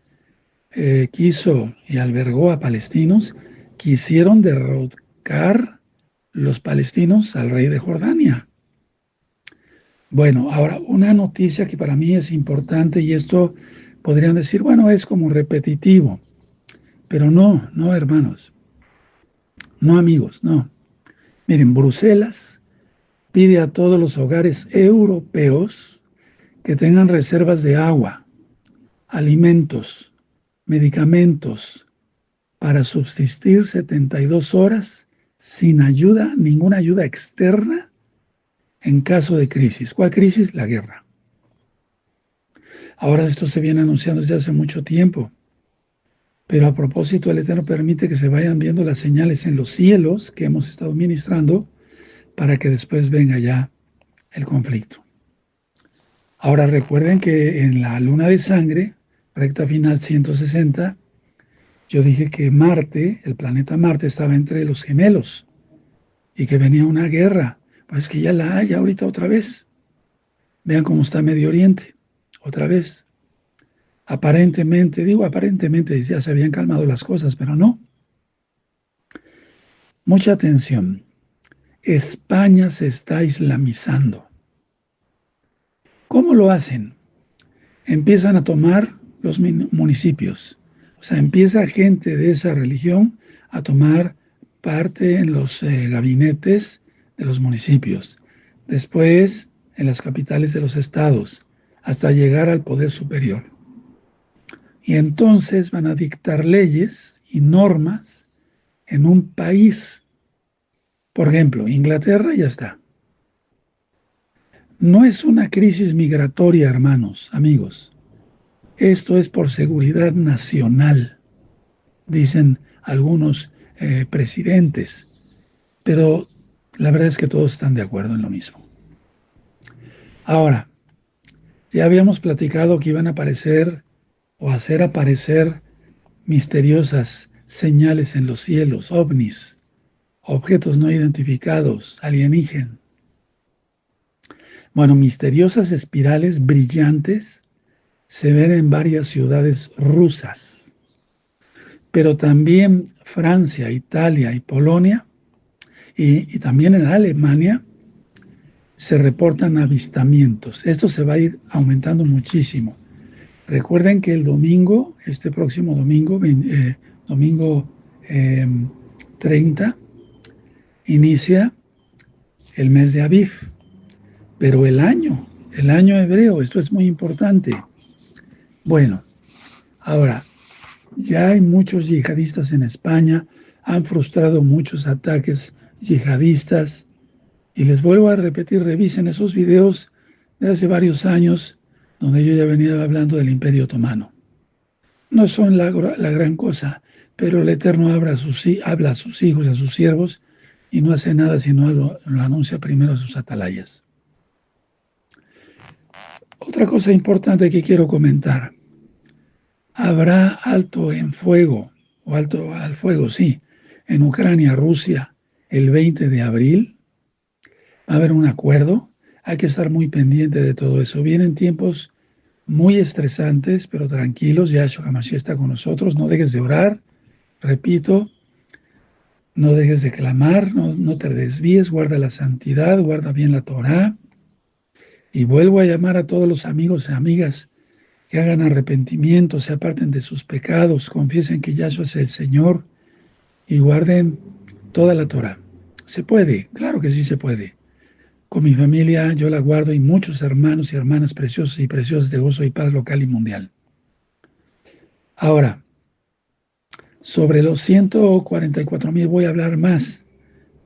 quiso y albergó a palestinos, quisieron derrocar los palestinos al rey de Jordania. Bueno, ahora una noticia que para mí es importante, y esto podrían decir, bueno, es como repetitivo, pero no, hermanos, no, amigos, no. Miren, Bruselas pide a todos los hogares europeos que tengan reservas de agua, alimentos, medicamentos para subsistir 72 horas sin ayuda, ninguna ayuda externa en caso de crisis. ¿Cuál crisis? La guerra. Ahora esto se viene anunciando desde hace mucho tiempo, pero a propósito el Eterno permite que se vayan viendo las señales en los cielos que hemos estado ministrando para que después venga ya el conflicto. Ahora recuerden que en la luna de sangre, recta final 160, yo dije que Marte, el planeta Marte, estaba entre los gemelos y que venía una guerra. Pues es que ya la hay ahorita otra vez. Vean cómo está Medio Oriente, otra vez. Aparentemente, digo aparentemente, ya se habían calmado las cosas, pero no. Mucha atención. España se está islamizando. ¿Cómo lo hacen? Empiezan a tomar los municipios. O sea, empieza gente de esa religión a tomar parte en los gabinetes de los municipios. Después, en las capitales de los estados, hasta llegar al poder superior. Y entonces van a dictar leyes y normas en un país. Por ejemplo, Inglaterra ya está. No es una crisis migratoria, hermanos, amigos. Esto es por seguridad nacional, dicen algunos presidentes, pero la verdad es que todos están de acuerdo en lo mismo. Ahora, ya habíamos platicado que iban a aparecer o hacer aparecer misteriosas señales en los cielos, ovnis, objetos no identificados, alienígenas. Bueno, misteriosas espirales brillantes se ven en varias ciudades rusas, pero también Francia, Italia y Polonia, y también en Alemania, se reportan avistamientos. Esto se va a ir aumentando muchísimo. Recuerden que el domingo, este próximo domingo, domingo 30, inicia el mes de Aviv, pero el año hebreo, esto es muy importante. Bueno, ahora, ya hay muchos yihadistas en España, han frustrado muchos ataques yihadistas, y les vuelvo a repetir, revisen esos videos de hace varios años, donde yo ya venía hablando del Imperio Otomano. No son la gran cosa, pero el Eterno habla a sus hijos, a sus siervos, y no hace nada sino lo anuncia primero a sus atalayas. Otra cosa importante que quiero comentar. Habrá alto en fuego, o alto al fuego, sí, en Ucrania, Rusia, el 20 de abril. Va a haber un acuerdo. Hay que estar muy pendiente de todo eso. Vienen tiempos muy estresantes, pero tranquilos. Yahshua HaMashiach está con nosotros. No dejes de orar. Repito, no dejes de clamar, no te desvíes, guarda la santidad, guarda bien la Torah. Y vuelvo a llamar a todos los amigos y amigas que hagan arrepentimiento, se aparten de sus pecados, confiesen que Yahshua es el Señor y guarden toda la Torah. ¿Se puede? Claro que sí se puede. Con mi familia yo la guardo y muchos hermanos y hermanas preciosos y preciosas de gozo y paz local y mundial. Ahora, sobre los 144,000 voy a hablar más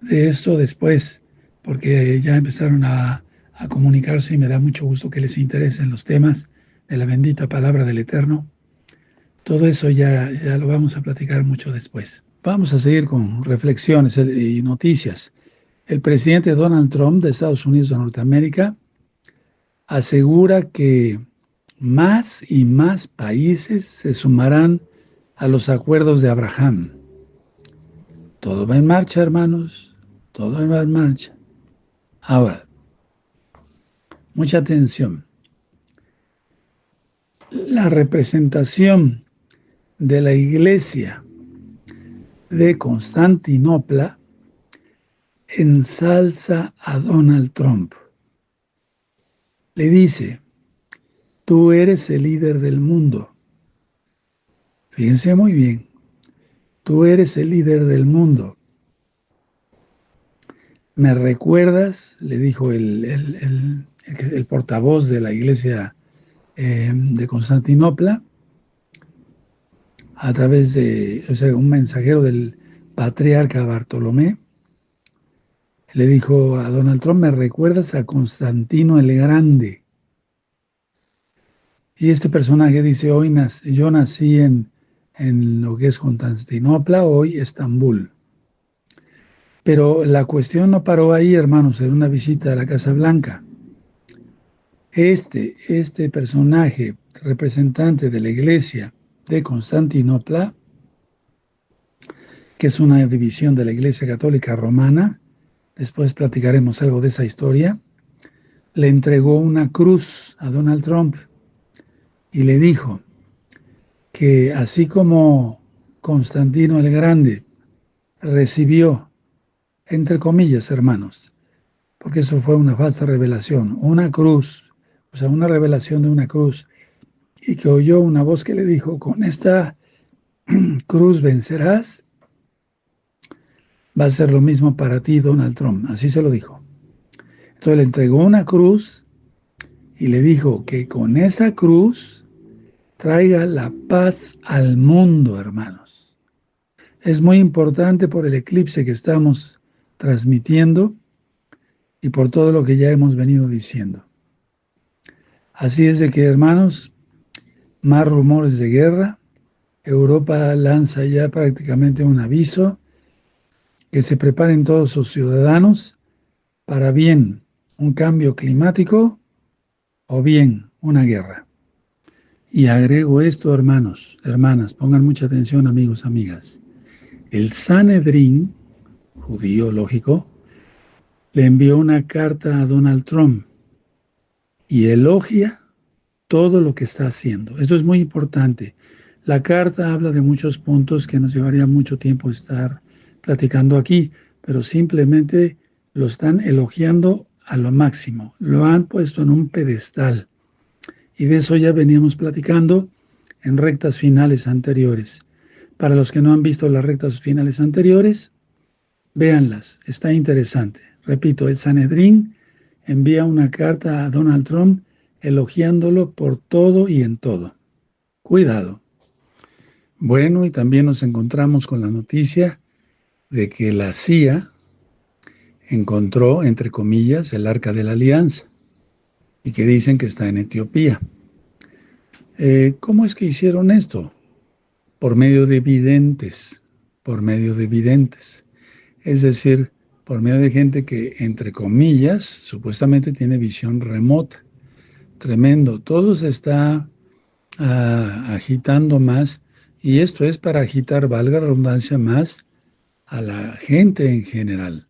de esto después, porque ya empezaron a comunicarse y me da mucho gusto que les interesen los temas de la bendita palabra del Eterno. Todo eso ya lo vamos a platicar mucho después. Vamos a seguir con reflexiones y noticias. El presidente Donald Trump de Estados Unidos de Norteamérica asegura que más y más países se sumarán a los acuerdos de Abraham. Todo va en marcha, hermanos, todo va en marcha. Ahora, mucha atención. La representación de la Iglesia de Constantinopla ensalza a Donald Trump. Le dice, tú eres el líder del mundo. Fíjense muy bien, tú eres el líder del mundo. ¿me recuerdas? Le dijo el portavoz de la iglesia de Constantinopla, a través de, o sea, un mensajero del patriarca Bartolomé, le dijo a Donald Trump, ¿me recuerdas a Constantino el Grande? Y este personaje dice, yo nací en lo que es Constantinopla, hoy Estambul. Pero la cuestión no paró ahí, hermanos, en una visita a la Casa Blanca. Este personaje, representante de la iglesia de Constantinopla, que es una división de la Iglesia Católica Romana, después platicaremos algo de esa historia, le entregó una cruz a Donald Trump y le dijo que así como Constantino el Grande recibió, entre comillas, hermanos, porque eso fue una falsa revelación, una cruz, o sea, una revelación de una cruz, y que oyó una voz que le dijo, con esta cruz vencerás, va a ser lo mismo para ti, Donald Trump. Así se lo dijo. Entonces le entregó una cruz y le dijo que con esa cruz traiga la paz al mundo, hermanos. Es muy importante por el eclipse que estamos transmitiendo y por todo lo que ya hemos venido diciendo. Así es de que, hermanos, más rumores de guerra. Europa lanza ya prácticamente un aviso que se preparen todos sus ciudadanos para bien un cambio climático o bien una guerra. Y agrego esto, hermanos, hermanas, pongan mucha atención, amigos, amigas. El Sanedrín, judío lógico, le envió una carta a Donald Trump y elogia todo lo que está haciendo. Esto es muy importante. La carta habla de muchos puntos que nos llevaría mucho tiempo estar platicando aquí, pero simplemente lo están elogiando a lo máximo. Lo han puesto en un pedestal. Y de eso ya veníamos platicando en rectas finales anteriores. Para los que no han visto las rectas finales anteriores, véanlas, está interesante. Repito, el Sanedrín envía una carta a Donald Trump elogiándolo por todo y en todo. Cuidado. Bueno, y también nos encontramos con la noticia de que la CIA encontró, entre comillas, el Arca de la Alianza y que dicen que está en Etiopía. ¿Cómo es que hicieron esto? Por medio de videntes, por medio de videntes. Es decir, por medio de gente que, entre comillas, supuestamente tiene visión remota. Tremendo. Todo se está agitando más y esto es para agitar, valga la redundancia, más a la gente en general.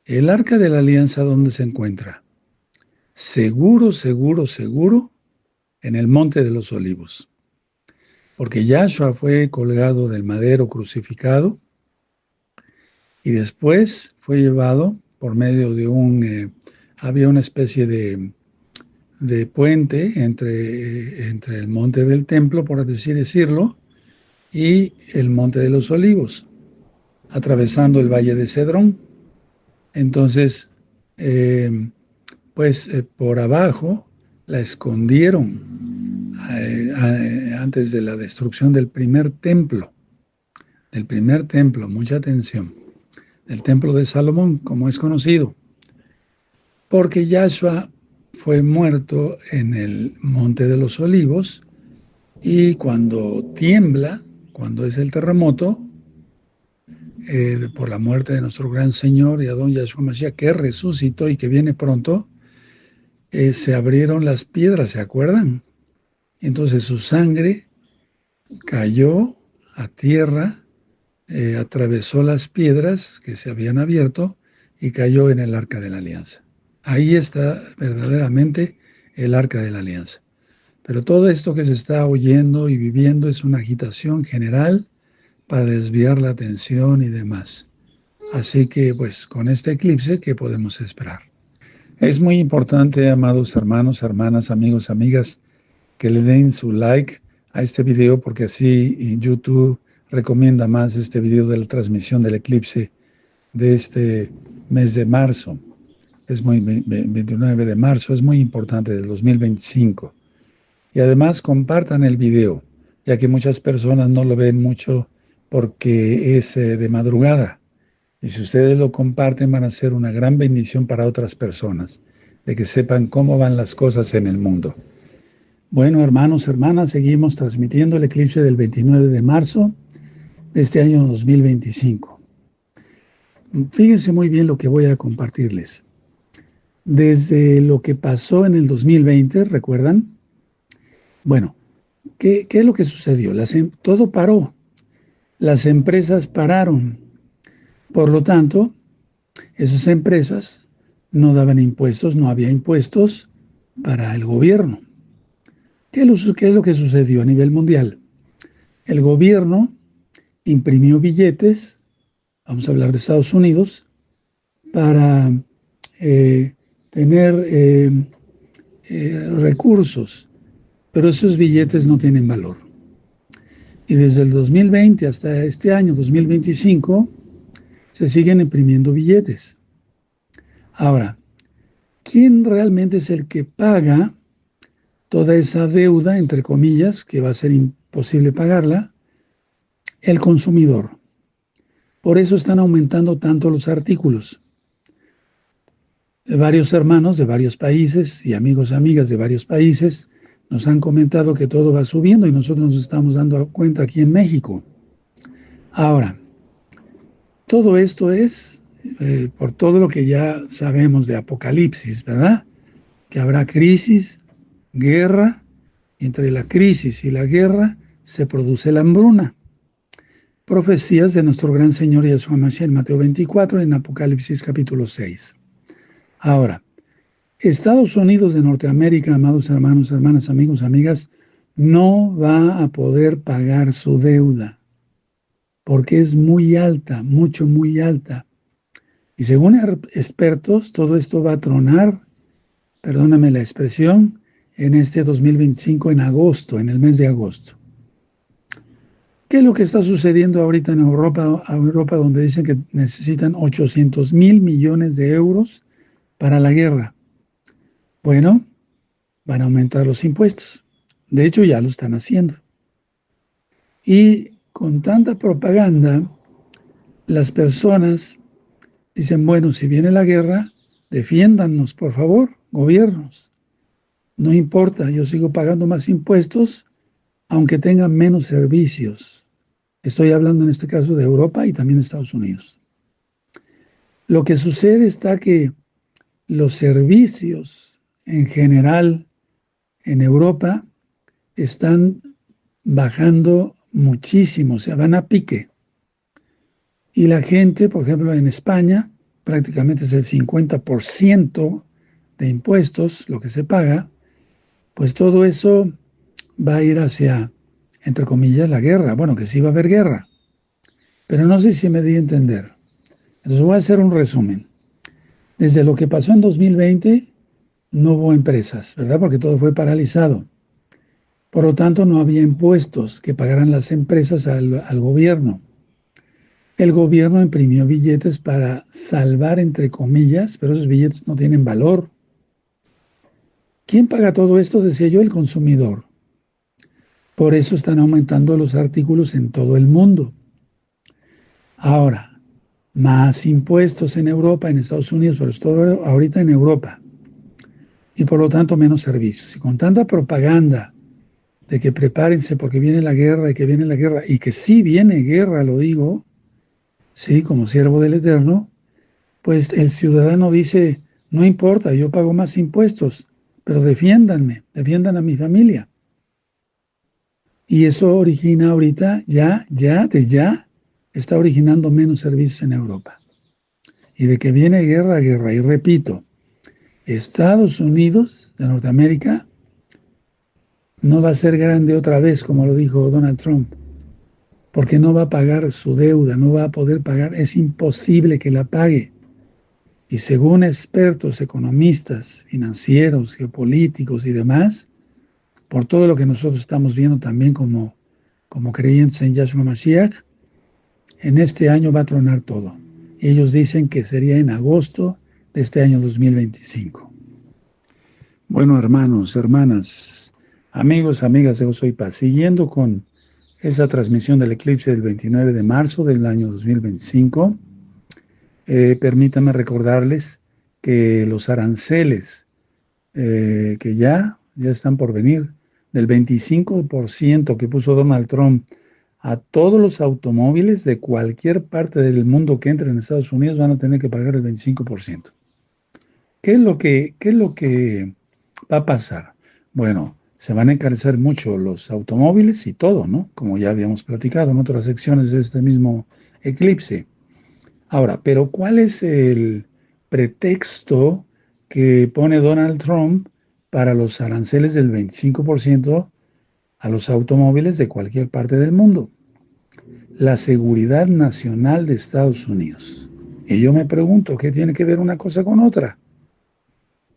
El Arca de la Alianza, ¿dónde se encuentra? Seguro, seguro, seguro, en el Monte de los Olivos. Porque Yahshua fue colgado del madero crucificado y después fue llevado por medio de había una especie de puente entre el monte del templo, por así decirlo, y el monte de los Olivos, atravesando el valle de Cedrón. Entonces, por abajo la escondieron antes de la destrucción del primer templo, mucha atención, del templo de Salomón, como es conocido, porque Yahshua fue muerto en el monte de los Olivos y cuando tiembla, cuando es el terremoto, por la muerte de nuestro gran Señor y Adón Yahshua Mashiach, que resucitó y que viene pronto, se abrieron las piedras, ¿se acuerdan? Entonces su sangre cayó a tierra, atravesó las piedras que se habían abierto y cayó en el Arca de la Alianza. Ahí está verdaderamente el Arca de la Alianza. Pero todo esto que se está oyendo y viviendo es una agitación general para desviar la atención y demás. Así que, pues, con este eclipse, ¿qué podemos esperar? Es muy importante, amados hermanos, hermanas, amigos, amigas, que le den su like a este video porque así YouTube recomienda más este video de la transmisión del eclipse de este mes de marzo. 29 de marzo, es muy importante, del 2025. Y además compartan el video, ya que muchas personas no lo ven mucho porque es de madrugada. Y si ustedes lo comparten, van a ser una gran bendición para otras personas, de que sepan cómo van las cosas en el mundo. Bueno, hermanos, hermanas, seguimos transmitiendo el eclipse del 29 de marzo de este año 2025. Fíjense muy bien lo que voy a compartirles. Desde lo que pasó en el 2020, ¿recuerdan? Bueno, ¿qué es lo que sucedió? Todo paró. Las empresas pararon. Por lo tanto, esas empresas no daban impuestos, no había impuestos para el gobierno. ¿Qué es lo que sucedió a nivel mundial? El gobierno imprimió billetes, vamos a hablar de Estados Unidos, para tener recursos, pero esos billetes no tienen valor. Y desde el 2020 hasta este año, 2025, se siguen imprimiendo billetes. Ahora, ¿quién realmente es el que paga toda esa deuda, entre comillas, que va a ser imposible pagarla? El consumidor. Por eso están aumentando tanto los artículos. Varios hermanos de varios países y amigos y amigas de varios países nos han comentado que todo va subiendo y nosotros nos estamos dando cuenta aquí en México. Ahora, todo esto es por todo lo que ya sabemos de Apocalipsis, ¿verdad? Que habrá crisis, guerra, y entre la crisis y la guerra se produce la hambruna. Profecías de nuestro gran Señor Yeshua Mashiach en Mateo 24 y en Apocalipsis capítulo 6. Ahora, Estados Unidos de Norteamérica, amados hermanos, hermanas, amigos, amigas, no va a poder pagar su deuda porque es muy alta, muy alta. Y según expertos, todo esto va a tronar, perdóname la expresión, en este 2025, en agosto, en el mes de agosto. ¿Qué es lo que está sucediendo ahorita en Europa, donde dicen que necesitan 800,000 millones de euros para la guerra? Bueno, van a aumentar los impuestos. De hecho, ya lo están haciendo. Y con tanta propaganda, las personas dicen, bueno, si viene la guerra, defiéndannos, por favor, gobiernos. No importa, yo sigo pagando más impuestos, aunque tenga menos servicios. Estoy hablando en este caso de Europa y también de Estados Unidos. Lo que sucede está que los servicios en general en Europa están bajando muchísimo, o sea, van a pique. Y la gente, por ejemplo, en España, prácticamente es el 50% de impuestos, lo que se paga, pues todo eso va a ir hacia, entre comillas, la guerra. Bueno, que sí va a haber guerra, pero no sé si me di a entender. Entonces voy a hacer un resumen. Desde lo que pasó en 2020, no hubo empresas, ¿verdad? Porque todo fue paralizado. Por lo tanto, no había impuestos que pagaran las empresas al gobierno. El gobierno imprimió billetes para salvar, entre comillas, pero esos billetes no tienen valor. ¿Quién paga todo esto? Decía yo, el consumidor. Por eso están aumentando los artículos en todo el mundo. Ahora, más impuestos en Europa, en Estados Unidos, pero todo ahorita en Europa. Y por lo tanto menos servicios. Y con tanta propaganda de que prepárense porque viene la guerra y que viene la guerra, y que sí viene guerra, lo digo, sí, como siervo del Eterno, pues el ciudadano dice, no importa, yo pago más impuestos, pero defiéndanme, defiendan a mi familia. Y eso origina ahorita, ya, está originando menos servicios en Europa. Y de que viene guerra, guerra. Y repito, Estados Unidos de Norteamérica no va a ser grande otra vez, como lo dijo Donald Trump, porque no va a pagar su deuda, no va a poder pagar, es imposible que la pague. Y según expertos, economistas, financieros, geopolíticos y demás, por todo lo que nosotros estamos viendo también como creyentes en Yahshua Mashiach, en este año va a tronar todo. Ellos dicen que sería en agosto de este año 2025. Bueno, hermanos, hermanas, amigos, amigas de Yo Soy Paz, siguiendo con esa transmisión del eclipse del 29 de marzo del año 2025, permítanme recordarles que los aranceles que ya están por venir, del 25% que puso Donald Trump a todos los automóviles de cualquier parte del mundo que entren en Estados Unidos, van a tener que pagar el 25%. ¿Qué es lo que va a pasar? Bueno, se van a encarecer mucho los automóviles y todo, ¿no? Como ya habíamos platicado en otras secciones de este mismo eclipse. Ahora, pero ¿cuál es el pretexto que pone Donald Trump para los aranceles del 25% a los automóviles de cualquier parte del mundo? La seguridad nacional de Estados Unidos. Y yo me pregunto, ¿qué tiene que ver una cosa con otra?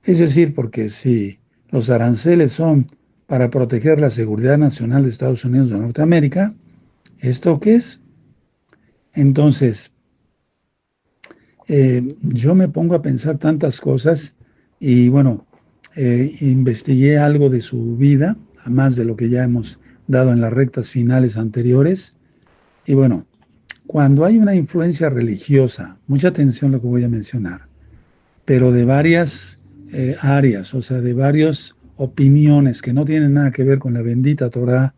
Es decir, porque si los aranceles son para proteger la seguridad nacional de Estados Unidos de Norteamérica, ¿esto qué es? Entonces, yo me pongo a pensar tantas cosas y bueno, investigué algo de su vida, a más de lo que ya hemos dado en las rectas finales anteriores. Y bueno, cuando hay una influencia religiosa, mucha atención a lo que voy a mencionar, pero de varias áreas, o sea, de varias opiniones que no tienen nada que ver con la bendita Torah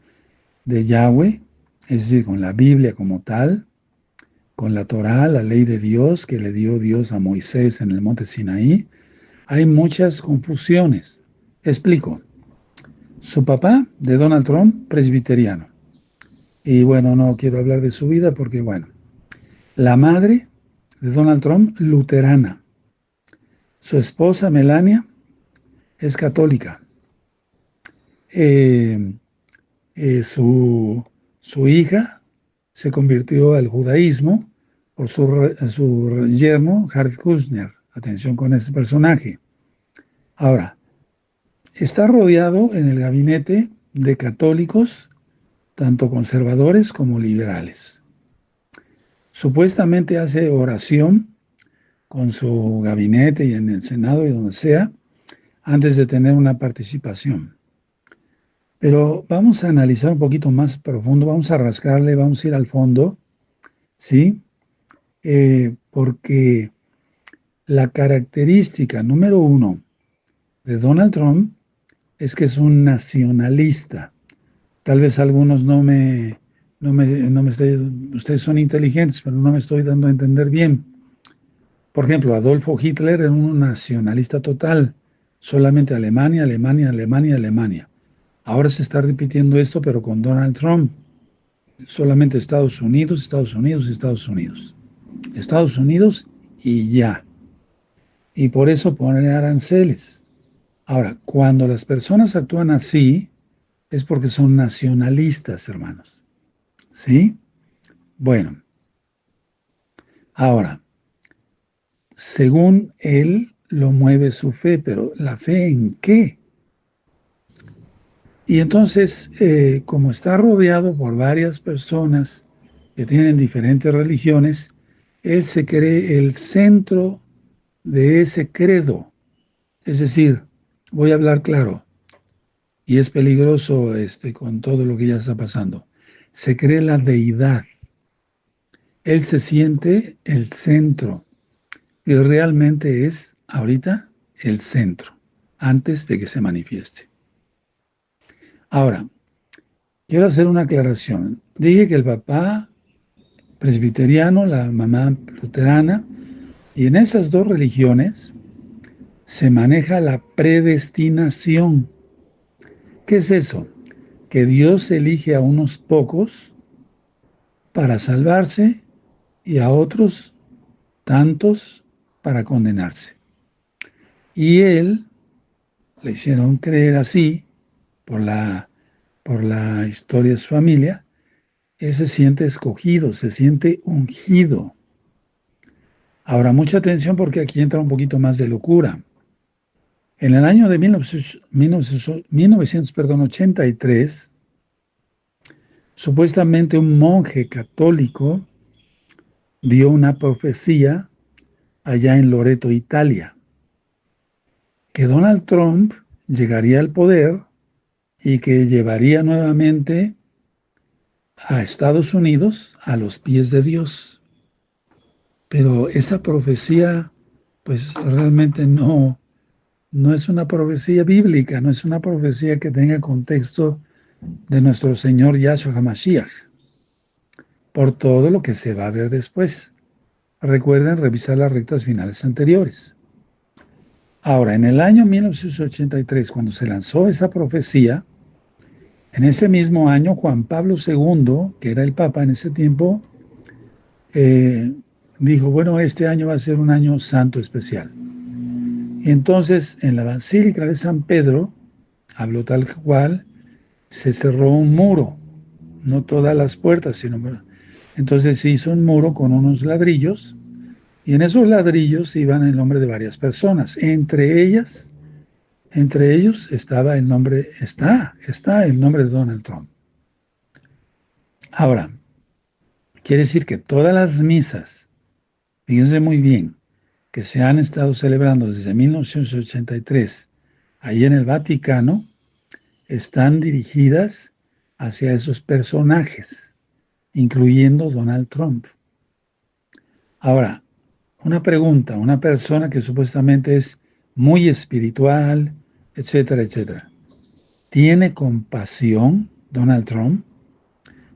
de Yahweh, es decir, con la Biblia como tal, con la Torah, la ley de Dios que le dio Dios a Moisés en el monte Sinaí, hay muchas confusiones. Explico. Su papá, de Donald Trump, presbiteriano. Y bueno, no quiero hablar de su vida porque, bueno, la madre de Donald Trump, luterana. Su esposa, Melania, es católica. Eh, su hija se convirtió al judaísmo por su yerno, Jared Kushner. Atención con ese personaje. Ahora, está rodeado en el gabinete de católicos, tanto conservadores como liberales. Supuestamente hace oración con su gabinete y en el Senado y donde sea, antes de tener una participación. Pero vamos a analizar un poquito más profundo, vamos a rascarle, vamos a ir al fondo, ¿sí? Porque la característica número uno de Donald Trump es que es un nacionalista. Tal vez algunos no me ustedes son inteligentes, pero no me estoy dando a entender bien. Por ejemplo, Adolfo Hitler era un nacionalista total, solamente Alemania, Alemania, Alemania, Alemania. Ahora se está repitiendo esto, pero con Donald Trump. Solamente Estados Unidos, Estados Unidos, Estados Unidos. Estados Unidos y ya. Y por eso ponen aranceles. Ahora, cuando las personas actúan así, es porque son nacionalistas, hermanos. ¿Sí? Bueno. Ahora, según él, lo mueve su fe, pero ¿la fe en qué? Y entonces, como está rodeado por varias personas que tienen diferentes religiones, él se cree el centro de ese credo. Es decir, voy a hablar claro, y es peligroso con todo lo que ya está pasando. Se cree la deidad. Él se siente el centro y realmente es ahorita el centro, antes de que se manifieste. Ahora, quiero hacer una aclaración. Dije que el papá presbiteriano, la mamá luterana, y en esas dos religiones se maneja la predestinación. ¿Qué es eso? Que Dios elige a unos pocos para salvarse y a otros tantos para condenarse. Y él le hicieron creer así por la historia de su familia. Él se siente escogido, se siente ungido. Ahora, mucha atención porque aquí entra un poquito más de locura. En el año de 1983, supuestamente un monje católico dio una profecía allá en Loreto, Italia, que Donald Trump llegaría al poder y que llevaría nuevamente a Estados Unidos a los pies de Dios. Pero esa profecía, pues realmente no es una profecía bíblica, no es una profecía que tenga contexto de nuestro Señor Yahshua HaMashiach, por todo lo que se va a ver después. Recuerden revisar las rectas finales anteriores. Ahora, en el año 1983, cuando se lanzó esa profecía, en ese mismo año Juan Pablo II, que era el Papa en ese tiempo, eh, dijo, bueno, este año va a ser un año santo especial. Y entonces, en la Basílica de San Pedro, habló tal cual, se cerró un muro, no todas las puertas, sino... Entonces se hizo un muro con unos ladrillos, y en esos ladrillos iban el nombre de varias personas. Entre ellos estaba el nombre, está el nombre de Donald Trump. Ahora, quiere decir que todas las misas, fíjense muy bien, que se han estado celebrando desde 1983 ahí en el Vaticano, están dirigidas hacia esos personajes, incluyendo Donald Trump. Ahora, una pregunta, una persona que supuestamente es muy espiritual, etcétera, etcétera. ¿Tiene compasión Donald Trump?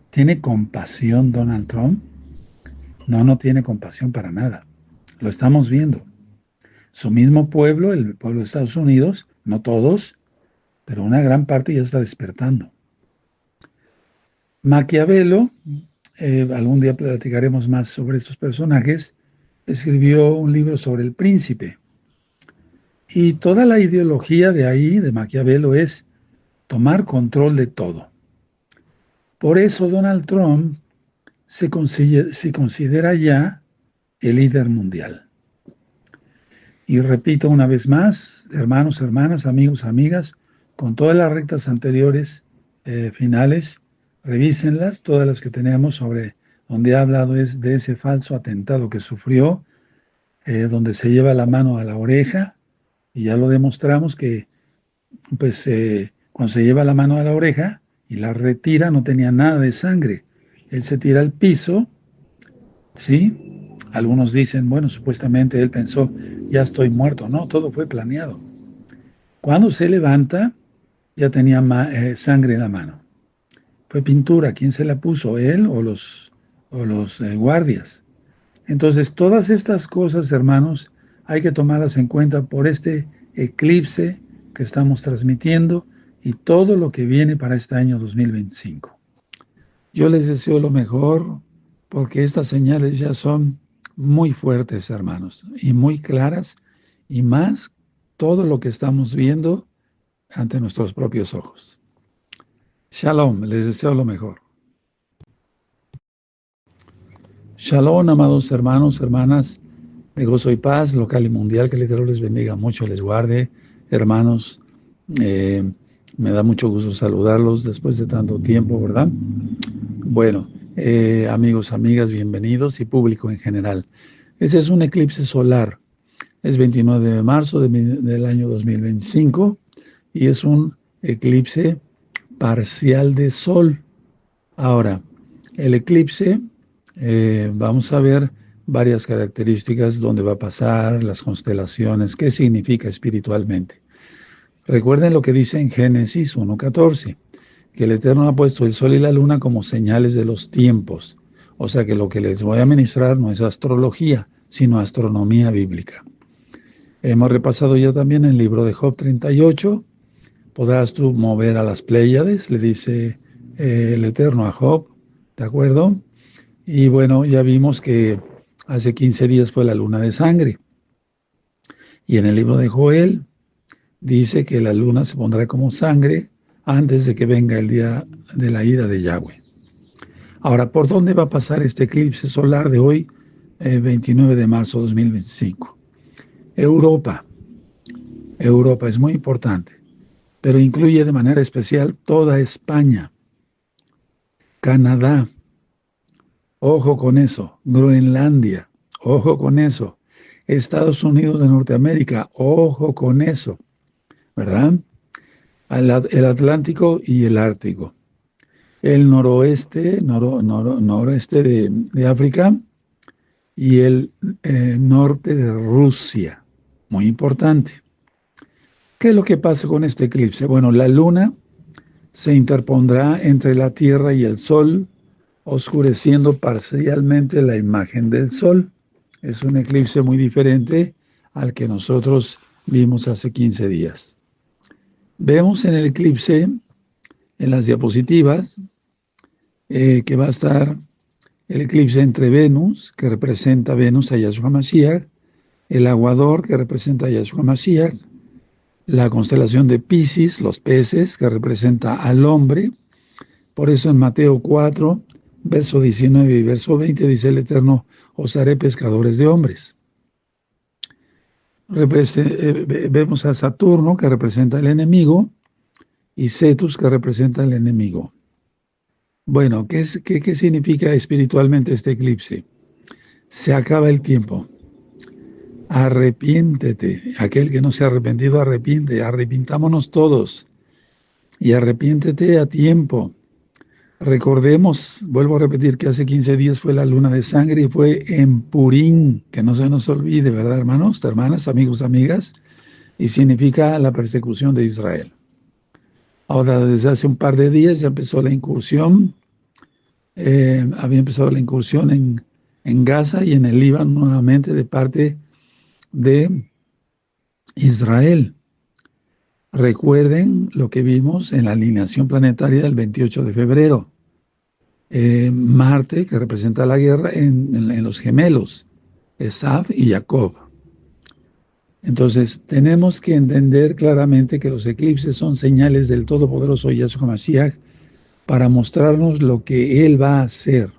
¿Tiene compasión Donald Trump? No, no tiene compasión para nada. Lo estamos viendo. Su mismo pueblo, el pueblo de Estados Unidos, no todos, pero una gran parte ya está despertando. Maquiavelo, algún día platicaremos más sobre estos personajes, escribió un libro sobre el príncipe. Y toda la ideología de ahí, de Maquiavelo, es tomar control de todo. Por eso Donald Trump se considera ya el líder mundial. Y repito una vez más, hermanos, hermanas, amigos, amigas, con todas las rectas anteriores finales, revísenlas, todas las que tenemos sobre donde ha hablado es de ese falso atentado que sufrió, donde se lleva la mano a la oreja, y ya lo demostramos que pues cuando se lleva la mano a la oreja y la retira no tenía nada de sangre. Él se tira al piso, ¿sí? Algunos dicen, bueno, supuestamente él pensó, ya estoy muerto. No, todo fue planeado. Cuando se levanta, ya tenía sangre en la mano. Fue pintura. ¿Quién se la puso? ¿Él o los guardias? Entonces, todas estas cosas, hermanos, hay que tomarlas en cuenta por este eclipse que estamos transmitiendo y todo lo que viene para este año 2025. Yo les deseo lo mejor porque estas señales ya son muy fuertes, hermanos, y muy claras, y más todo lo que estamos viendo ante nuestros propios ojos. Shalom, les deseo lo mejor. Shalom, amados hermanos, hermanas de Gozo y Paz, local y mundial, que el Eterno les bendiga mucho, les guarde. Hermanos, me da mucho gusto saludarlos después de tanto tiempo, ¿verdad? Bueno, amigos, amigas, bienvenidos y público en general. Ese es un eclipse solar, es 29 de marzo del año 2025 y es un eclipse parcial de sol. Ahora, el eclipse, vamos a ver varias características, dónde va a pasar, las constelaciones, qué significa espiritualmente. Recuerden lo que dice en Génesis 1:14, que el Eterno ha puesto el sol y la luna como señales de los tiempos. O sea que lo que les voy a ministrar no es astrología, sino astronomía bíblica. Hemos repasado ya también el libro de Job 38. Podrás tú mover a las Pléyades, le dice el Eterno a Job, ¿de acuerdo? Y bueno, ya vimos que hace 15 días fue la luna de sangre. Y en el libro de Joel dice que la luna se pondrá como sangre antes de que venga el día de la ira de Yahweh. Ahora, ¿por dónde va a pasar este eclipse solar de hoy, 29 de marzo de 2025? Europa. Europa es muy importante, pero incluye de manera especial toda España, Canadá, Ojo con eso. Groenlandia, ojo con eso. Estados Unidos de Norteamérica, ojo con eso, ¿verdad? El Atlántico y el Ártico. El noroeste de África y el norte de Rusia. Muy importante. ¿Qué es lo que pasa con este eclipse? Bueno, la luna se interpondrá entre la Tierra y el Sol, oscureciendo parcialmente la imagen del Sol. Es un eclipse muy diferente al que nosotros vimos hace 15 días. Vemos en el eclipse, en las diapositivas, que va a estar el eclipse entre Venus, que representa Venus a Yahshua Mashiach, el aguador, que representa a Yahshua Mashiach, la constelación de Piscis, los peces, que representa al hombre. Por eso en Mateo 4, verso 19 y verso 20 dice el Eterno, os haré pescadores de hombres. Vemos a Saturno, que representa el enemigo, y Cetus, que representa el enemigo. Bueno, ¿qué significa espiritualmente este eclipse? Se acaba el tiempo. Arrepiéntete. Aquel que no se ha arrepentido, arrepintámonos todos. Y arrepiéntete a tiempo. Recordemos, vuelvo a repetir que hace 15 días fue la luna de sangre y fue en Purín, que no se nos olvide, ¿verdad, hermanos, hermanas, amigos, amigas? Y significa la persecución de Israel. Ahora, desde hace un par de días ya empezó la incursión, había empezado la incursión en Gaza y en el Líbano nuevamente de parte de Israel. Recuerden lo que vimos en la alineación planetaria del 28 de febrero. Marte, que representa la guerra en los gemelos, Esav y Jacob. Entonces, tenemos que entender claramente que los eclipses son señales del Todopoderoso Yahshua Mashiach para mostrarnos lo que Él va a hacer.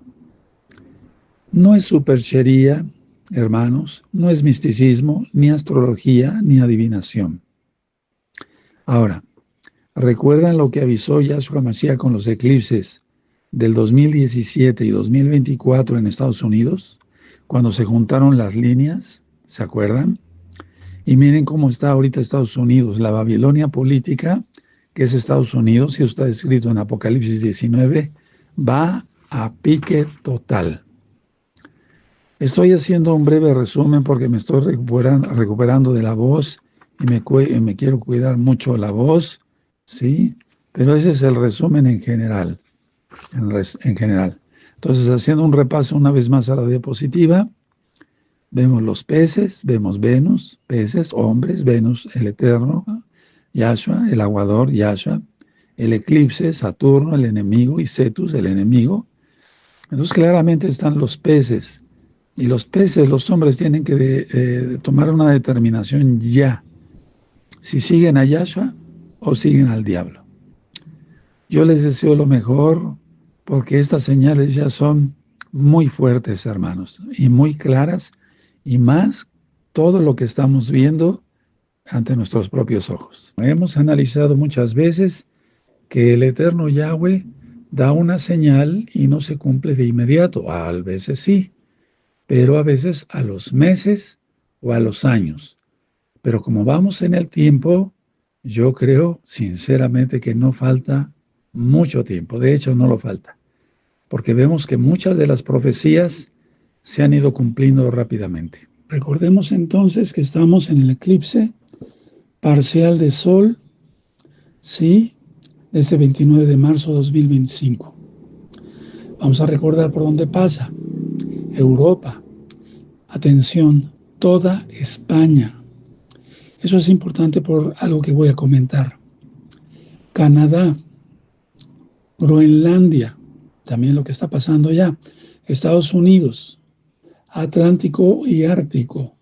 No es superchería, hermanos, no es misticismo, ni astrología, ni adivinación. Ahora, ¿recuerdan lo que avisó Yahshua Mashiach con los eclipses del 2017 y 2024 en Estados Unidos? Cuando se juntaron las líneas, ¿se acuerdan? Y miren cómo está ahorita Estados Unidos, la Babilonia política, que es Estados Unidos, y está escrito en Apocalipsis 19, va a pique total. Estoy haciendo un breve resumen porque me estoy recuperando de la voz y me quiero cuidar mucho la voz, ¿sí? Pero ese es el resumen en general, en general. Entonces, haciendo un repaso una vez más a la diapositiva, vemos los peces, vemos Venus, peces, hombres, Venus, el Eterno, Yahshua, el aguador, Yahshua, el eclipse, Saturno, el enemigo, y Cetus, el enemigo. Entonces claramente están los peces. Y los peces, los hombres tienen que tomar una determinación ya. Si siguen a Yahshua o siguen al diablo. Yo les deseo lo mejor porque estas señales ya son muy fuertes, hermanos, y muy claras. Y más todo lo que estamos viendo ante nuestros propios ojos. Hemos analizado muchas veces que el Eterno Yahweh da una señal y no se cumple de inmediato. A veces sí, pero a veces a los meses o a los años. Pero como vamos en el tiempo, yo creo sinceramente que no falta mucho tiempo. De hecho, no lo falta. Porque vemos que muchas de las profecías se han ido cumpliendo rápidamente. Recordemos entonces que estamos en el eclipse parcial de Sol, ¿sí? Desde 29 de marzo de 2025. Vamos a recordar por dónde pasa. Europa. Atención, toda España. Eso es importante por algo que voy a comentar. Canadá, Groenlandia, también lo que está pasando allá. Estados Unidos, Atlántico y Ártico,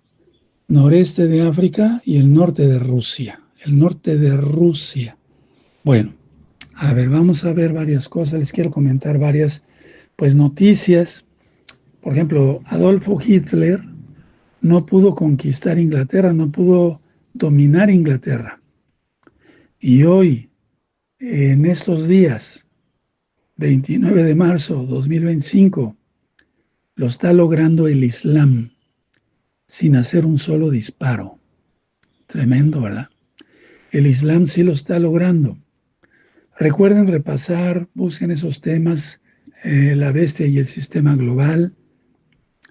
noreste de África y el norte de Rusia. El norte de Rusia. Bueno, a ver, vamos a ver varias cosas. Les quiero comentar varias noticias. Por ejemplo, Adolfo Hitler no pudo conquistar Inglaterra, no pudo dominar Inglaterra. Y hoy, en estos días, 29 de marzo de 2025, lo está logrando el Islam sin hacer un solo disparo. Tremendo, ¿verdad? El Islam sí lo está logrando. Recuerden repasar, busquen esos temas, la bestia y el sistema global,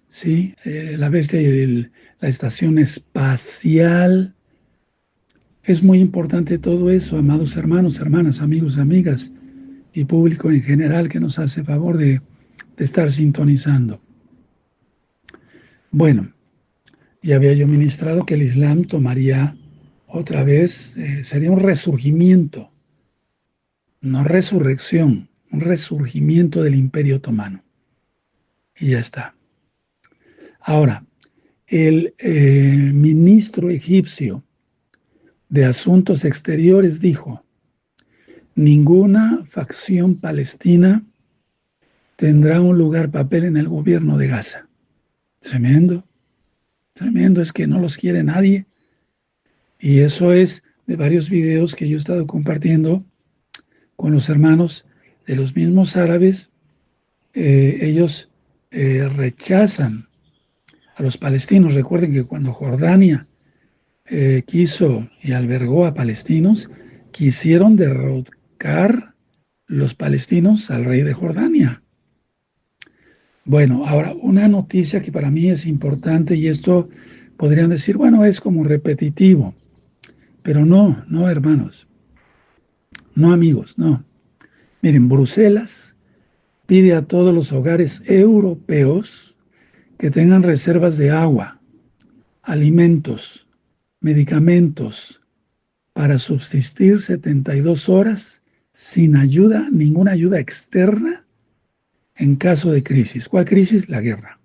¿sí? La bestia y la estación espacial. Es muy importante todo eso, amados hermanos, hermanas, amigos, amigas y público en general que nos hace favor de estar sintonizando. Bueno, ya había yo ministrado que el Islam tomaría otra vez, sería un resurgimiento, no resurrección, un resurgimiento del Imperio Otomano. Y ya está. Ahora, el ministro egipcio de Asuntos Exteriores dijo: ninguna facción palestina tendrá un papel en el gobierno de Gaza. Tremendo, tremendo, es que no los quiere nadie. Y eso es de varios videos que yo he estado compartiendo con los hermanos de los mismos árabes. Ellos rechazan a los palestinos. Recuerden que cuando Jordania quiso y albergó a palestinos, quisieron derrocar los palestinos al rey de Jordania. Bueno, ahora una noticia que para mí es importante, y esto podrían decir, bueno, es como repetitivo, pero no, no, hermanos, no, amigos, no. Miren, Bruselas pide a todos los hogares europeos que tengan reservas de agua, alimentos, medicamentos para subsistir 72 horas sin ayuda, ninguna ayuda externa en caso de crisis. ¿Cuál crisis? La guerra.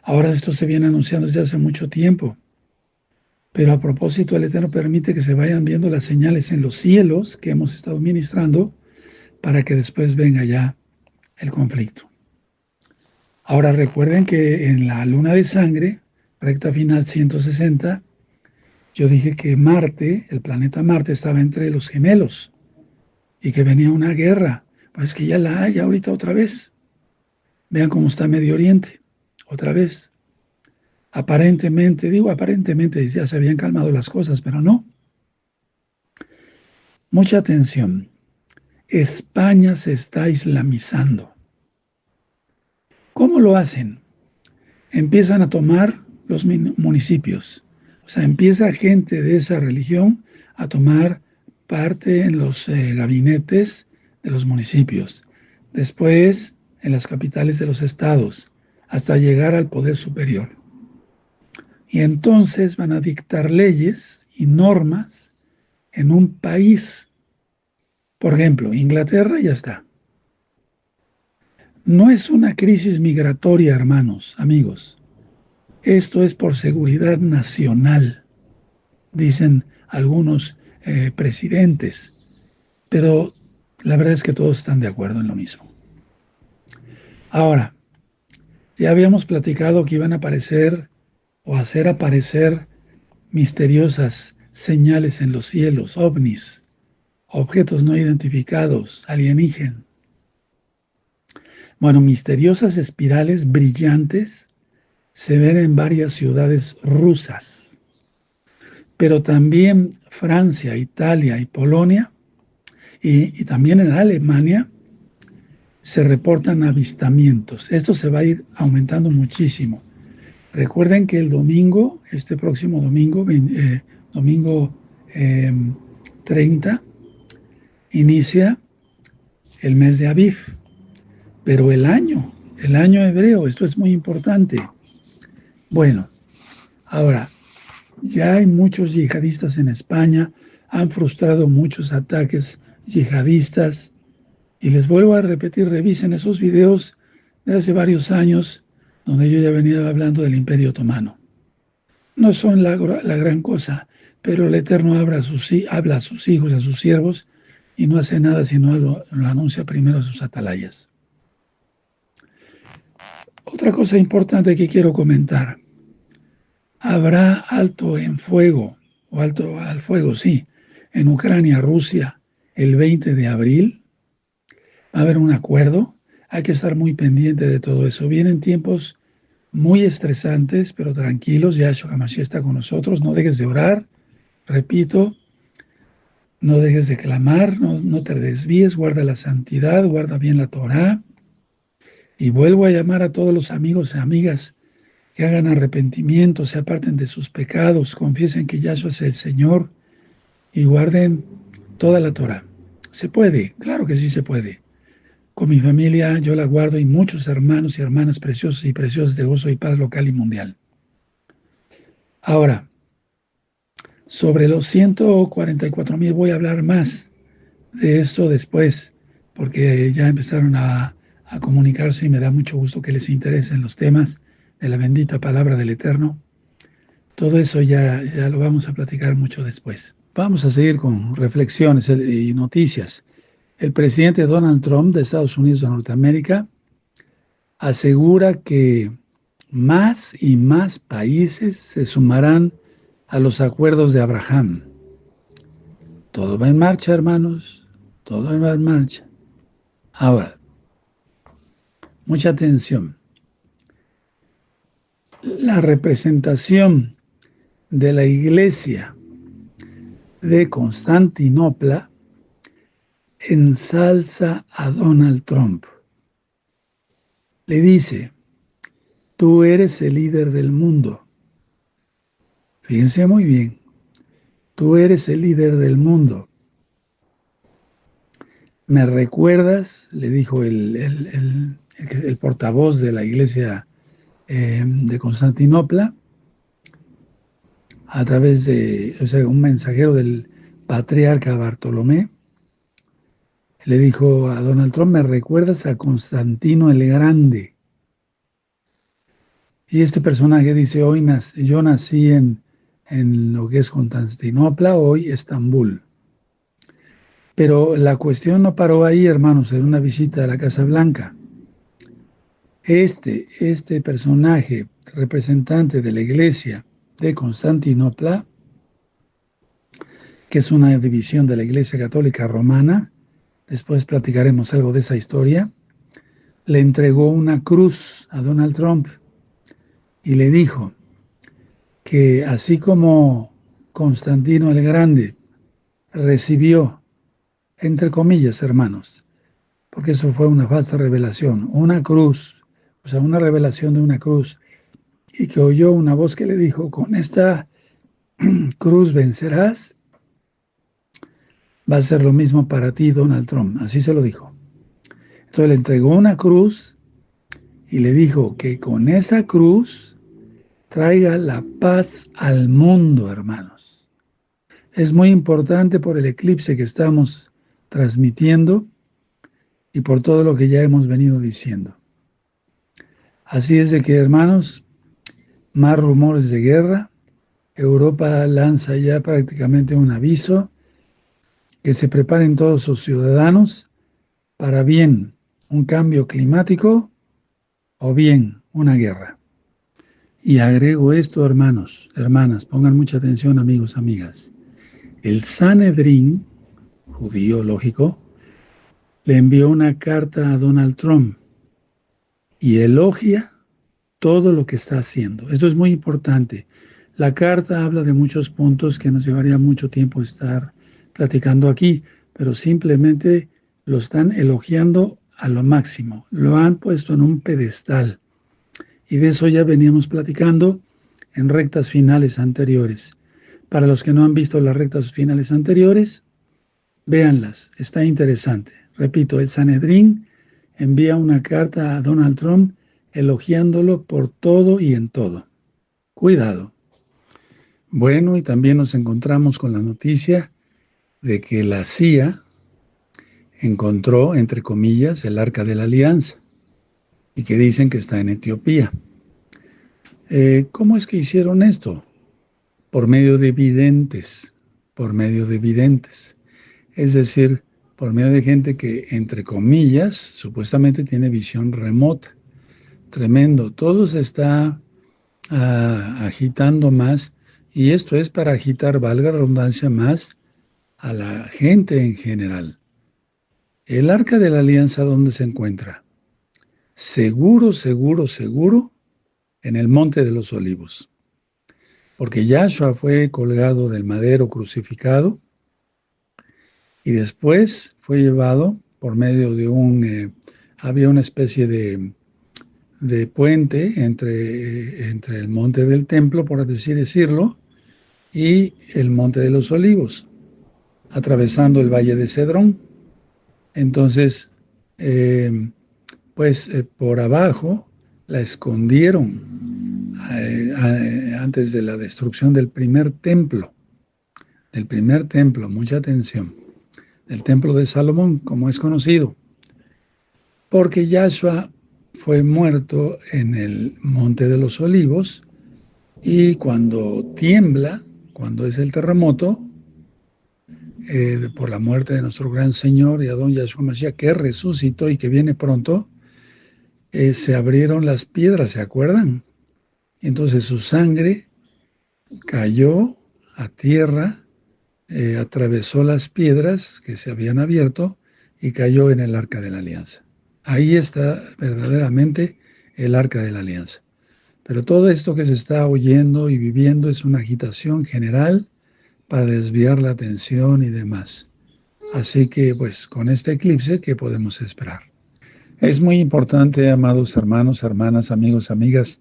Ahora esto se viene anunciando desde hace mucho tiempo, pero a propósito el Eterno permite que se vayan viendo las señales en los cielos que hemos estado ministrando para que después venga ya el conflicto. Ahora recuerden que en la luna de sangre, recta final 160, yo dije que Marte, el planeta Marte, estaba entre los gemelos y que venía una guerra. Pues que ya la hay ahorita otra vez. Vean cómo está Medio Oriente, otra vez. Aparentemente, digo aparentemente, ya se habían calmado las cosas, pero no. Mucha atención. España se está islamizando. ¿Cómo lo hacen? Empiezan a tomar los municipios. O sea, empieza gente de esa religión a tomar parte en los gabinetes de los municipios. Después, en las capitales de los estados, hasta llegar al poder superior. Y entonces van a dictar leyes y normas en un país. Por ejemplo, Inglaterra ya está. No es una crisis migratoria, hermanos, amigos. Esto es por seguridad nacional, dicen algunos presidentes, pero la verdad es que todos están de acuerdo en lo mismo. Ahora, ya habíamos platicado que iban a aparecer o hacer aparecer misteriosas señales en los cielos, ovnis, objetos no identificados, alienígenas. Bueno, misteriosas espirales brillantes se ven en varias ciudades rusas, pero también Francia, Italia y Polonia, y también en Alemania, se reportan avistamientos. Esto se va a ir aumentando muchísimo. Recuerden que el domingo, este próximo domingo, domingo 30, inicia el mes de Aviv, pero el año hebreo, esto es muy importante. Bueno, ahora, ya hay muchos yihadistas en España, han frustrado muchos ataques yihadistas, y les vuelvo a repetir, revisen esos videos de hace varios años, donde yo ya venía hablando del Imperio Otomano. No son la gran cosa, pero el Eterno habla a sus hijos, a sus siervos, y no hace nada sino lo anuncia primero a sus atalayas. Otra cosa importante que quiero comentar. Habrá alto en fuego, o alto al fuego, sí, en Ucrania, Rusia, el 20 de abril. Va a haber un acuerdo. hay que estar muy pendiente de todo eso. Vienen tiempos muy estresantes, pero tranquilos, Yahshua HaMashiach está con nosotros. No dejes de orar, repito, no dejes de clamar, no te desvíes, guarda la santidad, guarda bien la Torah. Y vuelvo a llamar a todos los amigos y amigas que hagan arrepentimiento, se aparten de sus pecados, confiesen que Yahshua es el Señor y guarden toda la Torah. ¿Se puede? Claro que sí se puede. Con mi familia yo la guardo y muchos hermanos y hermanas preciosos y preciosas de gozo y paz local y mundial. Ahora, sobre los 144,000 voy a hablar más de esto después, porque ya empezaron a comunicarse y me da mucho gusto que les interesen los temas de la bendita palabra del Eterno. Todo eso ya lo vamos a platicar mucho después. Vamos a seguir con reflexiones y noticias. El presidente Donald Trump de Estados Unidos de Norteamérica asegura que más y más países se sumarán a los acuerdos de Abraham. Todo va en marcha, hermanos, todo va en marcha. Ahora, mucha atención. La representación de la iglesia de Constantinopla ensalza a Donald Trump. Le dice, tú eres el líder del mundo. Fíjense muy bien, tú eres el líder del mundo. ¿Me recuerdas? Le dijo el portavoz de la iglesia de Constantinopla, a través de, un mensajero del patriarca Bartolomé, le dijo a Donald Trump, ¿me recuerdas a Constantino el Grande? Y este personaje dice, yo nací en lo que es Constantinopla, hoy Estambul. Pero la cuestión no paró ahí, hermanos, en una visita a la Casa Blanca. Este personaje, representante de la iglesia de Constantinopla, que es una división de la Iglesia Católica Romana, después platicaremos algo de esa historia, le entregó una cruz a Donald Trump y le dijo que así como Constantino el Grande recibió, entre comillas, hermanos, porque eso fue una falsa revelación, una cruz, una revelación de una cruz, y que oyó una voz que le dijo, con esta cruz vencerás, va a ser lo mismo para ti, Donald Trump. Así se lo dijo. Entonces le entregó una cruz y le dijo que con esa cruz traiga la paz al mundo, hermanos. Es muy importante por el eclipse que estamos transmitiendo y por todo lo que ya hemos venido diciendo. Así es de que, hermanos, más rumores de guerra. Europa lanza ya prácticamente un aviso que se preparen todos sus ciudadanos para bien un cambio climático o bien una guerra. Y agrego esto, hermanos, hermanas, pongan mucha atención, amigos, amigas. El Sanedrín, judío lógico, le envió una carta a Donald Trump y elogia todo lo que está haciendo. Esto es muy importante. La carta habla de muchos puntos que nos llevaría mucho tiempo estar platicando aquí, pero simplemente lo están elogiando a lo máximo. Lo han puesto en un pedestal. Y de eso ya veníamos platicando en rectas finales anteriores. Para los que no han visto las rectas finales anteriores, véanlas, está interesante. Repito, el Sanedrín envía una carta a Donald Trump elogiándolo por todo y en todo. Cuidado. Bueno, y también nos encontramos con la noticia de que la CIA encontró, entre comillas, el Arca de la Alianza y que dicen que está en Etiopía. ¿Cómo es que hicieron esto? Por medio de videntes, es decir, por medio de gente que, entre comillas, supuestamente tiene visión remota. Tremendo, todo se está agitando más, y esto es para agitar, valga la redundancia, más a la gente en general. El Arca de la Alianza, ¿dónde se encuentra? seguro, seguro, seguro, en el Monte de los Olivos. Porque Yahshua fue colgado del madero crucificado y después fue llevado por medio de había una especie de puente entre el monte del templo, por así decirlo, y el Monte de los Olivos, atravesando el Valle de Cedrón. Entonces, por abajo la escondieron antes de la destrucción del primer templo, mucha atención, del templo de Salomón, como es conocido, porque Yahshua fue muerto en el Monte de los Olivos y cuando tiembla, cuando es el terremoto, por la muerte de nuestro gran Señor y Adón Yahshua Mashiach, que resucitó y que viene pronto, se abrieron las piedras, ¿se acuerdan? Entonces su sangre cayó a tierra, atravesó las piedras que se habían abierto y cayó en el Arca de la Alianza. Ahí está verdaderamente el Arca de la Alianza. Pero todo esto que se está oyendo y viviendo es una agitación general para desviar la atención y demás. Así que, pues, con este eclipse, ¿qué podemos esperar? Es muy importante, amados hermanos, hermanas, amigos, amigas,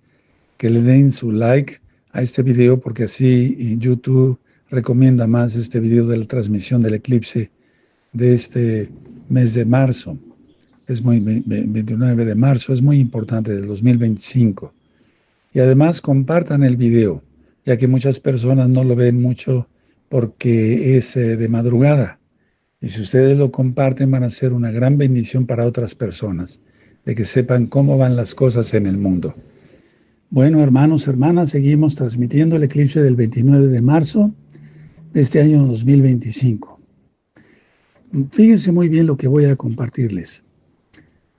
que le den su like a este video, porque así YouTube recomienda más este video de la transmisión del eclipse de este mes de marzo. Es 29 de marzo, es muy importante, del 2025. Y además compartan el video, ya que muchas personas no lo ven mucho porque es de madrugada. Y si ustedes lo comparten, van a ser una gran bendición para otras personas, de que sepan cómo van las cosas en el mundo. Bueno, hermanos, hermanas, seguimos transmitiendo el eclipse del 29 de marzo de este año 2025. Fíjense muy bien lo que voy a compartirles.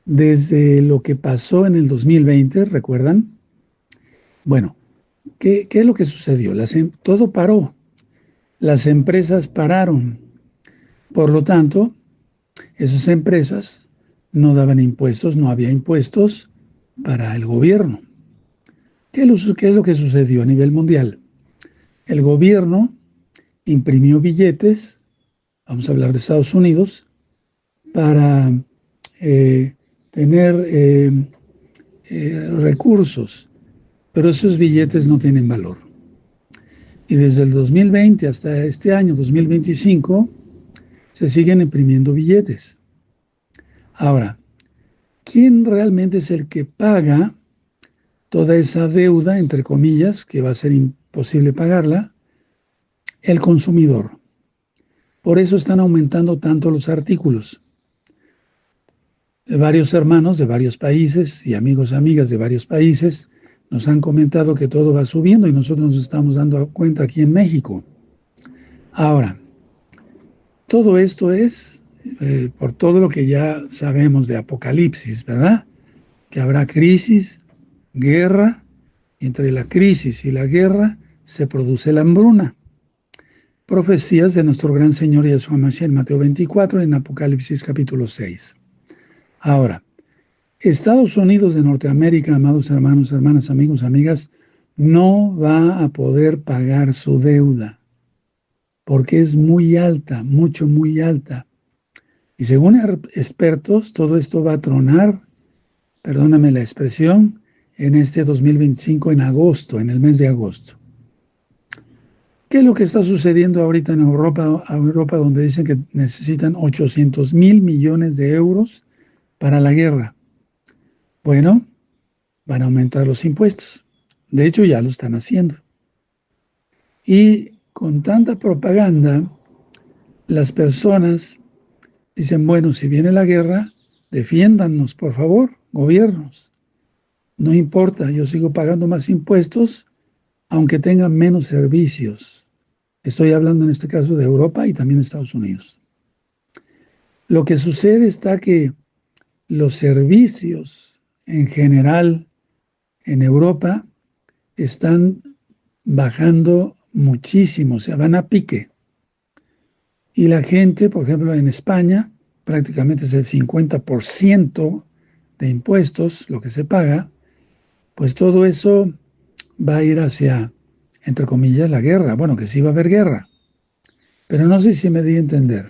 Desde lo que pasó en el 2020, ¿recuerdan? Bueno, ¿qué es lo que sucedió? Todo paró. Las empresas pararon. Por lo tanto, esas empresas no daban impuestos, no había impuestos para el gobierno. ¿Qué es lo que sucedió a nivel mundial? El gobierno imprimió billetes, vamos a hablar de Estados Unidos, para tener recursos, pero esos billetes no tienen valor. Y desde el 2020 hasta este año, 2025, se siguen imprimiendo billetes. Ahora, ¿quién realmente es el que paga toda esa deuda, entre comillas, que va a ser imposible pagarla? El consumidor. Por eso están aumentando tanto los artículos. Varios hermanos de varios países y amigos, amigas de varios países nos han comentado que todo va subiendo y nosotros nos estamos dando cuenta aquí en México. Ahora, todo esto es por todo lo que ya sabemos de Apocalipsis, ¿verdad? Que habrá crisis, guerra, y entre la crisis y la guerra se produce la hambruna. Profecías de nuestro gran Señor Yahshua Mashiach en Mateo 24 y en Apocalipsis capítulo 6. Ahora, Estados Unidos de Norteamérica, amados hermanos, hermanas, amigos, amigas, no va a poder pagar su deuda porque es muy alta, muy alta. Y según expertos, todo esto va a tronar, perdóname la expresión, en este 2025, en agosto, en el mes de agosto. ¿Qué es lo que está sucediendo ahorita en Europa, donde dicen que necesitan 800,000 millones de euros para la guerra? Bueno, van a aumentar los impuestos. De hecho, ya lo están haciendo. Y con tanta propaganda, las personas dicen, bueno, si viene la guerra, defiéndannos, por favor, gobiernos. No importa, yo sigo pagando más impuestos, aunque tengan menos servicios. Estoy hablando en este caso de Europa y también de Estados Unidos. Lo que sucede está que los servicios en general en Europa están bajando muchísimo, o sea, van a pique. Y la gente, por ejemplo, en España, prácticamente es el 50% de impuestos, lo que se paga, pues todo eso va a ir hacia, entre comillas, la guerra. Bueno, que sí va a haber guerra, pero no sé si me di a entender.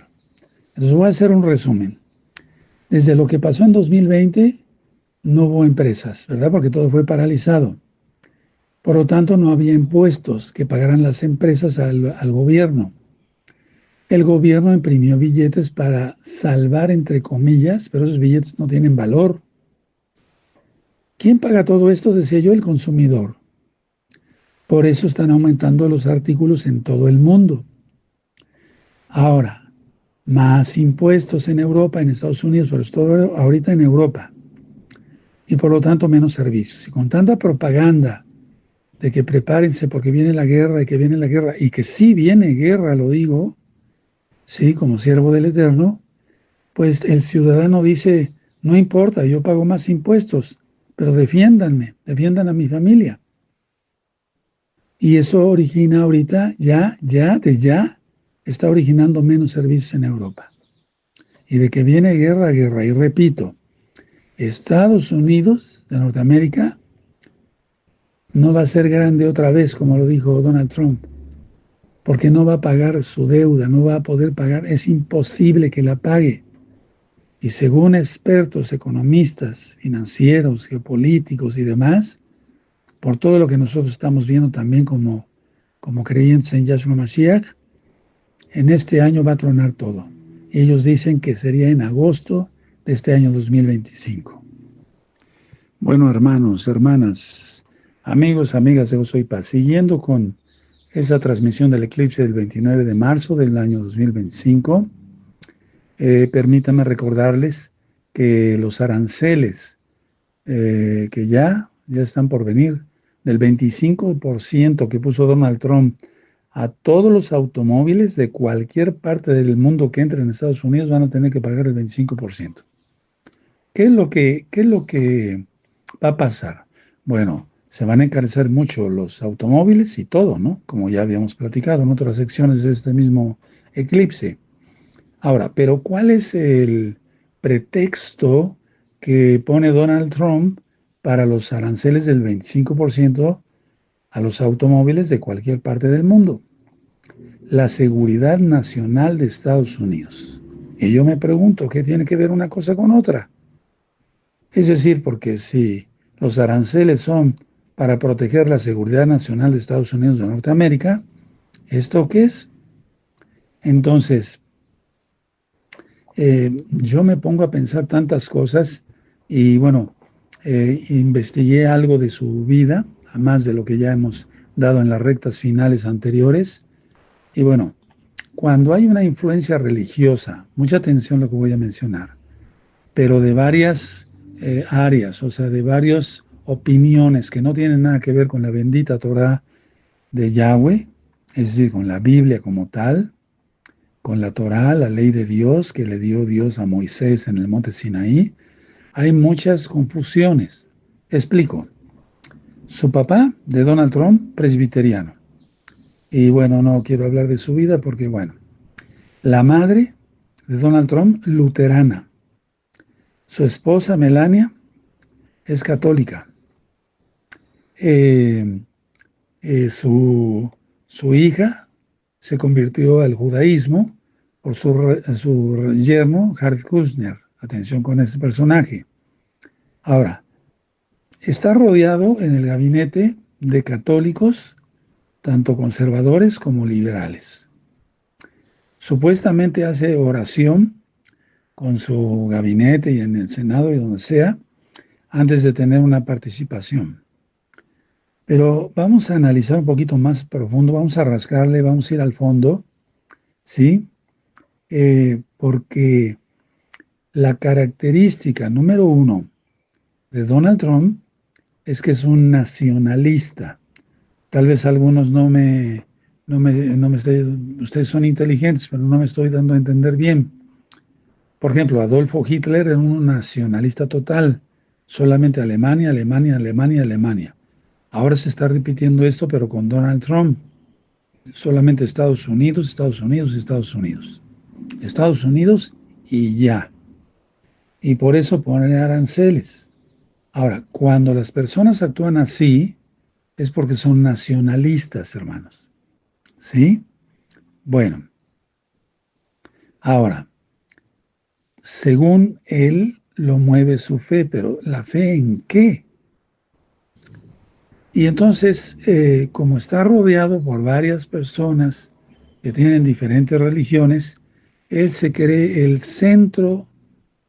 Entonces voy a hacer un resumen. Desde lo que pasó en 2020, no hubo empresas, ¿verdad? Porque todo fue paralizado. Por lo tanto, no había impuestos que pagaran las empresas al gobierno. El gobierno imprimió billetes para salvar, entre comillas, pero esos billetes no tienen valor. ¿Quién paga todo esto? Decía yo, el consumidor. Por eso están aumentando los artículos en todo el mundo. Ahora, más impuestos en Europa, en Estados Unidos, pero todo ahorita en Europa. Y por lo tanto menos servicios. Y con tanta propaganda de que prepárense porque viene la guerra y que viene la guerra, y que sí viene guerra, lo digo, sí, como siervo del Eterno, pues el ciudadano dice, no importa, yo pago más impuestos, pero defiéndanme, defiendan a mi familia. Y eso origina ahorita, desde ya, está originando menos servicios en Europa. Y de que viene guerra, guerra. Y repito, Estados Unidos de Norteamérica no va a ser grande otra vez, como lo dijo Donald Trump, porque no va a pagar su deuda, no va a poder pagar, es imposible que la pague. Y según expertos, economistas, financieros, geopolíticos y demás, por todo lo que nosotros estamos viendo también como creyentes en Yahshua Mashiach, en este año va a tronar todo. Y ellos dicen que sería en agosto de este año 2025. Bueno, hermanos, hermanas, amigos, amigas de Gozo y Paz, siguiendo con esa transmisión del eclipse del 29 de marzo del año 2025, permítanme recordarles que los aranceles que ya están por venir, del 25% que puso Donald Trump a todos los automóviles de cualquier parte del mundo que entren en Estados Unidos van a tener que pagar el 25%. ¿Qué es lo que va a pasar? Bueno, se van a encarecer mucho los automóviles y todo, ¿no? Como ya habíamos platicado en otras secciones de este mismo eclipse. Ahora, pero ¿cuál es el pretexto que pone Donald Trump para los aranceles del 25% a los automóviles de cualquier parte del mundo? La seguridad nacional de Estados Unidos. Y yo me pregunto, ¿qué tiene que ver una cosa con otra? Es decir, porque si los aranceles son para proteger la seguridad nacional de Estados Unidos de Norteamérica, ¿esto qué es? Entonces, yo me pongo a pensar tantas cosas y bueno, investigué algo de su vida, a más de lo que ya hemos dado en las rectas finales anteriores. Y bueno, cuando hay una influencia religiosa, mucha atención a lo que voy a mencionar, pero de varias áreas, o sea, de varias opiniones que no tienen nada que ver con la bendita Torah de Yahweh, es decir, con la Biblia como tal, con la Torah, la ley de Dios que le dio Dios a Moisés en el monte Sinaí, hay muchas confusiones. Explico. Su papá, de Donald Trump, presbiteriano. Y bueno, no quiero hablar de su vida porque, bueno, la madre de Donald Trump, luterana. Su esposa, Melania, es católica. Eh, su hija se convirtió al judaísmo por su yerno, Jared Kushner. Atención con ese personaje. Ahora, está rodeado en el gabinete de católicos, tanto conservadores como liberales. Supuestamente hace oración con su gabinete y en el Senado y donde sea, antes de tener una participación. Pero vamos a analizar un poquito más profundo, vamos a rascarle, vamos a ir al fondo, ¿sí? Porque la característica número uno de Donald Trump es que es un nacionalista. Tal vez algunos no me ustedes son inteligentes, pero no me estoy dando a entender bien. Por ejemplo, Adolfo Hitler era un nacionalista total, solamente Alemania, Alemania, Alemania, Alemania. Ahora se está repitiendo esto, pero con Donald Trump. Solamente Estados Unidos, Estados Unidos, Estados Unidos. Estados Unidos y ya. y por eso ponen aranceles. Ahora, cuando las personas actúan así, es porque son nacionalistas, hermanos. ¿Sí? Bueno, ahora, según él, lo mueve su fe, pero ¿la fe en qué? Y entonces, como está rodeado por varias personas que tienen diferentes religiones, él se cree el centro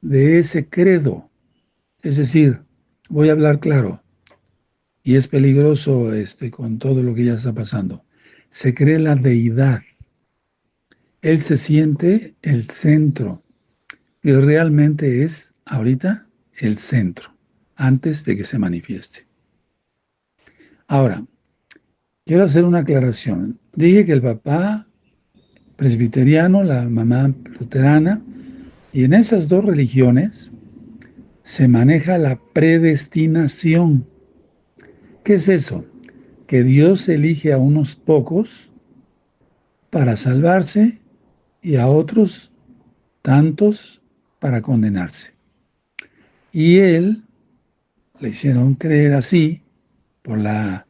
de ese credo. Es decir, voy a hablar claro, y es peligroso con todo lo que ya está pasando. Se cree la deidad. Él se siente el centro y realmente es ahorita el centro, antes de que se manifieste. Ahora, quiero hacer una aclaración. Dije que el papá presbiteriano, la mamá luterana, y en esas dos religiones se maneja la predestinación. ¿Qué es eso? Que Dios elige a unos pocos para salvarse y a otros tantos para condenarse. Y él le hicieron creer así por la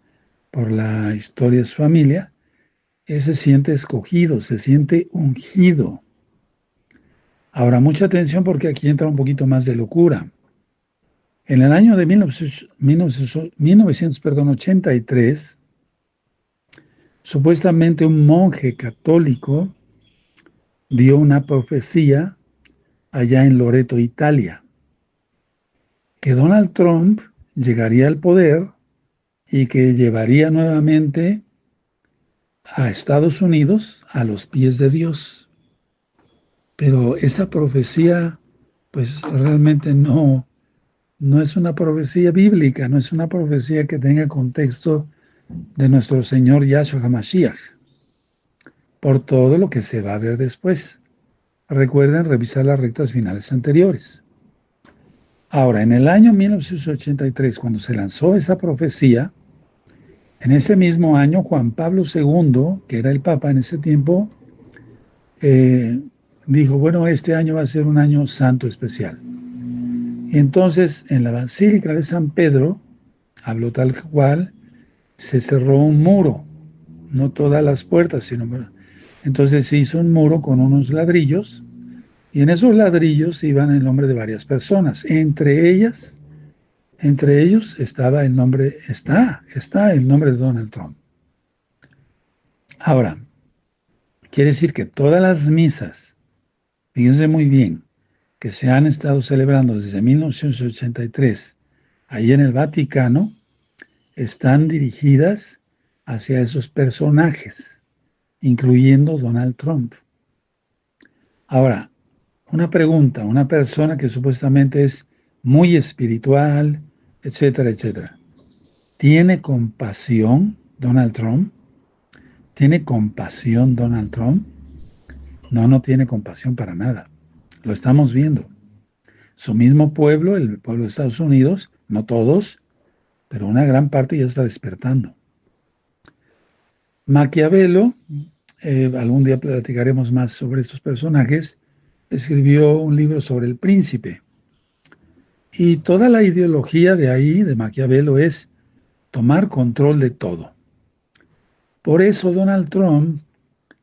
historia de su familia. Él se siente escogido, se siente ungido. Ahora, mucha atención porque aquí entra un poquito más de locura. En el año de 1983, supuestamente un monje católico dio una profecía allá en Loreto, Italia, que Donald Trump llegaría al poder y que llevaría nuevamente a Estados Unidos a los pies de Dios. Pero esa profecía, pues realmente no es una profecía bíblica, no es una profecía que tenga contexto de nuestro Señor Yahshua HaMashiach, por todo lo que se va a ver después. Recuerden revisar las rectas finales anteriores. Ahora, en el año 1983, cuando se lanzó esa profecía, en ese mismo año Juan Pablo II, que era el Papa en ese tiempo, dijo, bueno, este año va a ser un año santo especial. Y entonces, en la Basílica de San Pedro, habló tal cual, se cerró un muro, no todas las puertas, sino... Entonces se hizo un muro con unos ladrillos, y en esos ladrillos iban el nombre de varias personas. Entre ellos estaba el nombre, está el nombre de Donald Trump. Ahora, quiere decir que todas las misas, fíjense muy bien, que se han estado celebrando desde 1983 ahí en el Vaticano, están dirigidas hacia esos personajes, incluyendo Donald Trump. Ahora, una pregunta, una persona que supuestamente es muy espiritual, etcétera, etcétera. ¿Tiene compasión Donald Trump? ¿Tiene compasión Donald Trump? No, no tiene compasión para nada. Lo estamos viendo. Su mismo pueblo, el pueblo de Estados Unidos, no todos, pero una gran parte ya está despertando. Maquiavelo, algún día platicaremos más sobre estos personajes, escribió un libro sobre el príncipe. Y toda la ideología de ahí, de Maquiavelo, es tomar control de todo. Por eso Donald Trump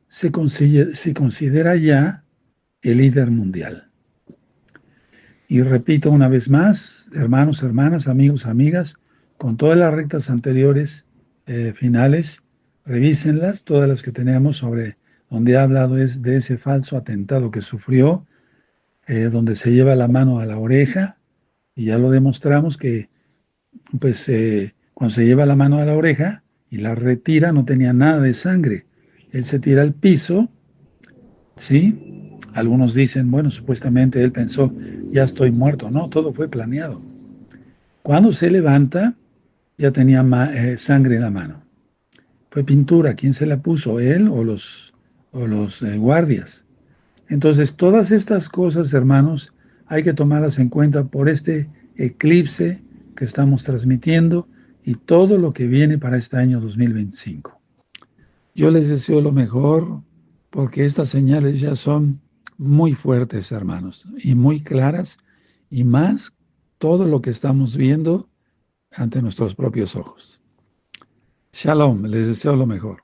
se considera ya el líder mundial. Y repito una vez más, hermanos, hermanas, amigos, amigas, con todas las rectas anteriores finales, revísenlas, todas las que tenemos sobre donde ha hablado es de ese falso atentado que sufrió, donde se lleva la mano a la oreja, y ya lo demostramos que pues cuando se lleva la mano a la oreja y la retira no tenía nada de sangre. Él se tira al piso, ¿sí? Algunos dicen, bueno, supuestamente él pensó, ya estoy muerto. No, todo fue planeado. Cuando se levanta, ya tenía sangre en la mano. Fue pintura. ¿Quién se la puso? ¿Él o los guardias? Entonces, todas estas cosas, hermanos, hay que tomarlas en cuenta por este eclipse que estamos transmitiendo y todo lo que viene para este año 2025. Yo les deseo lo mejor porque estas señales ya son muy fuertes, hermanos, y muy claras, y más todo lo que estamos viendo ante nuestros propios ojos. Shalom, les deseo lo mejor.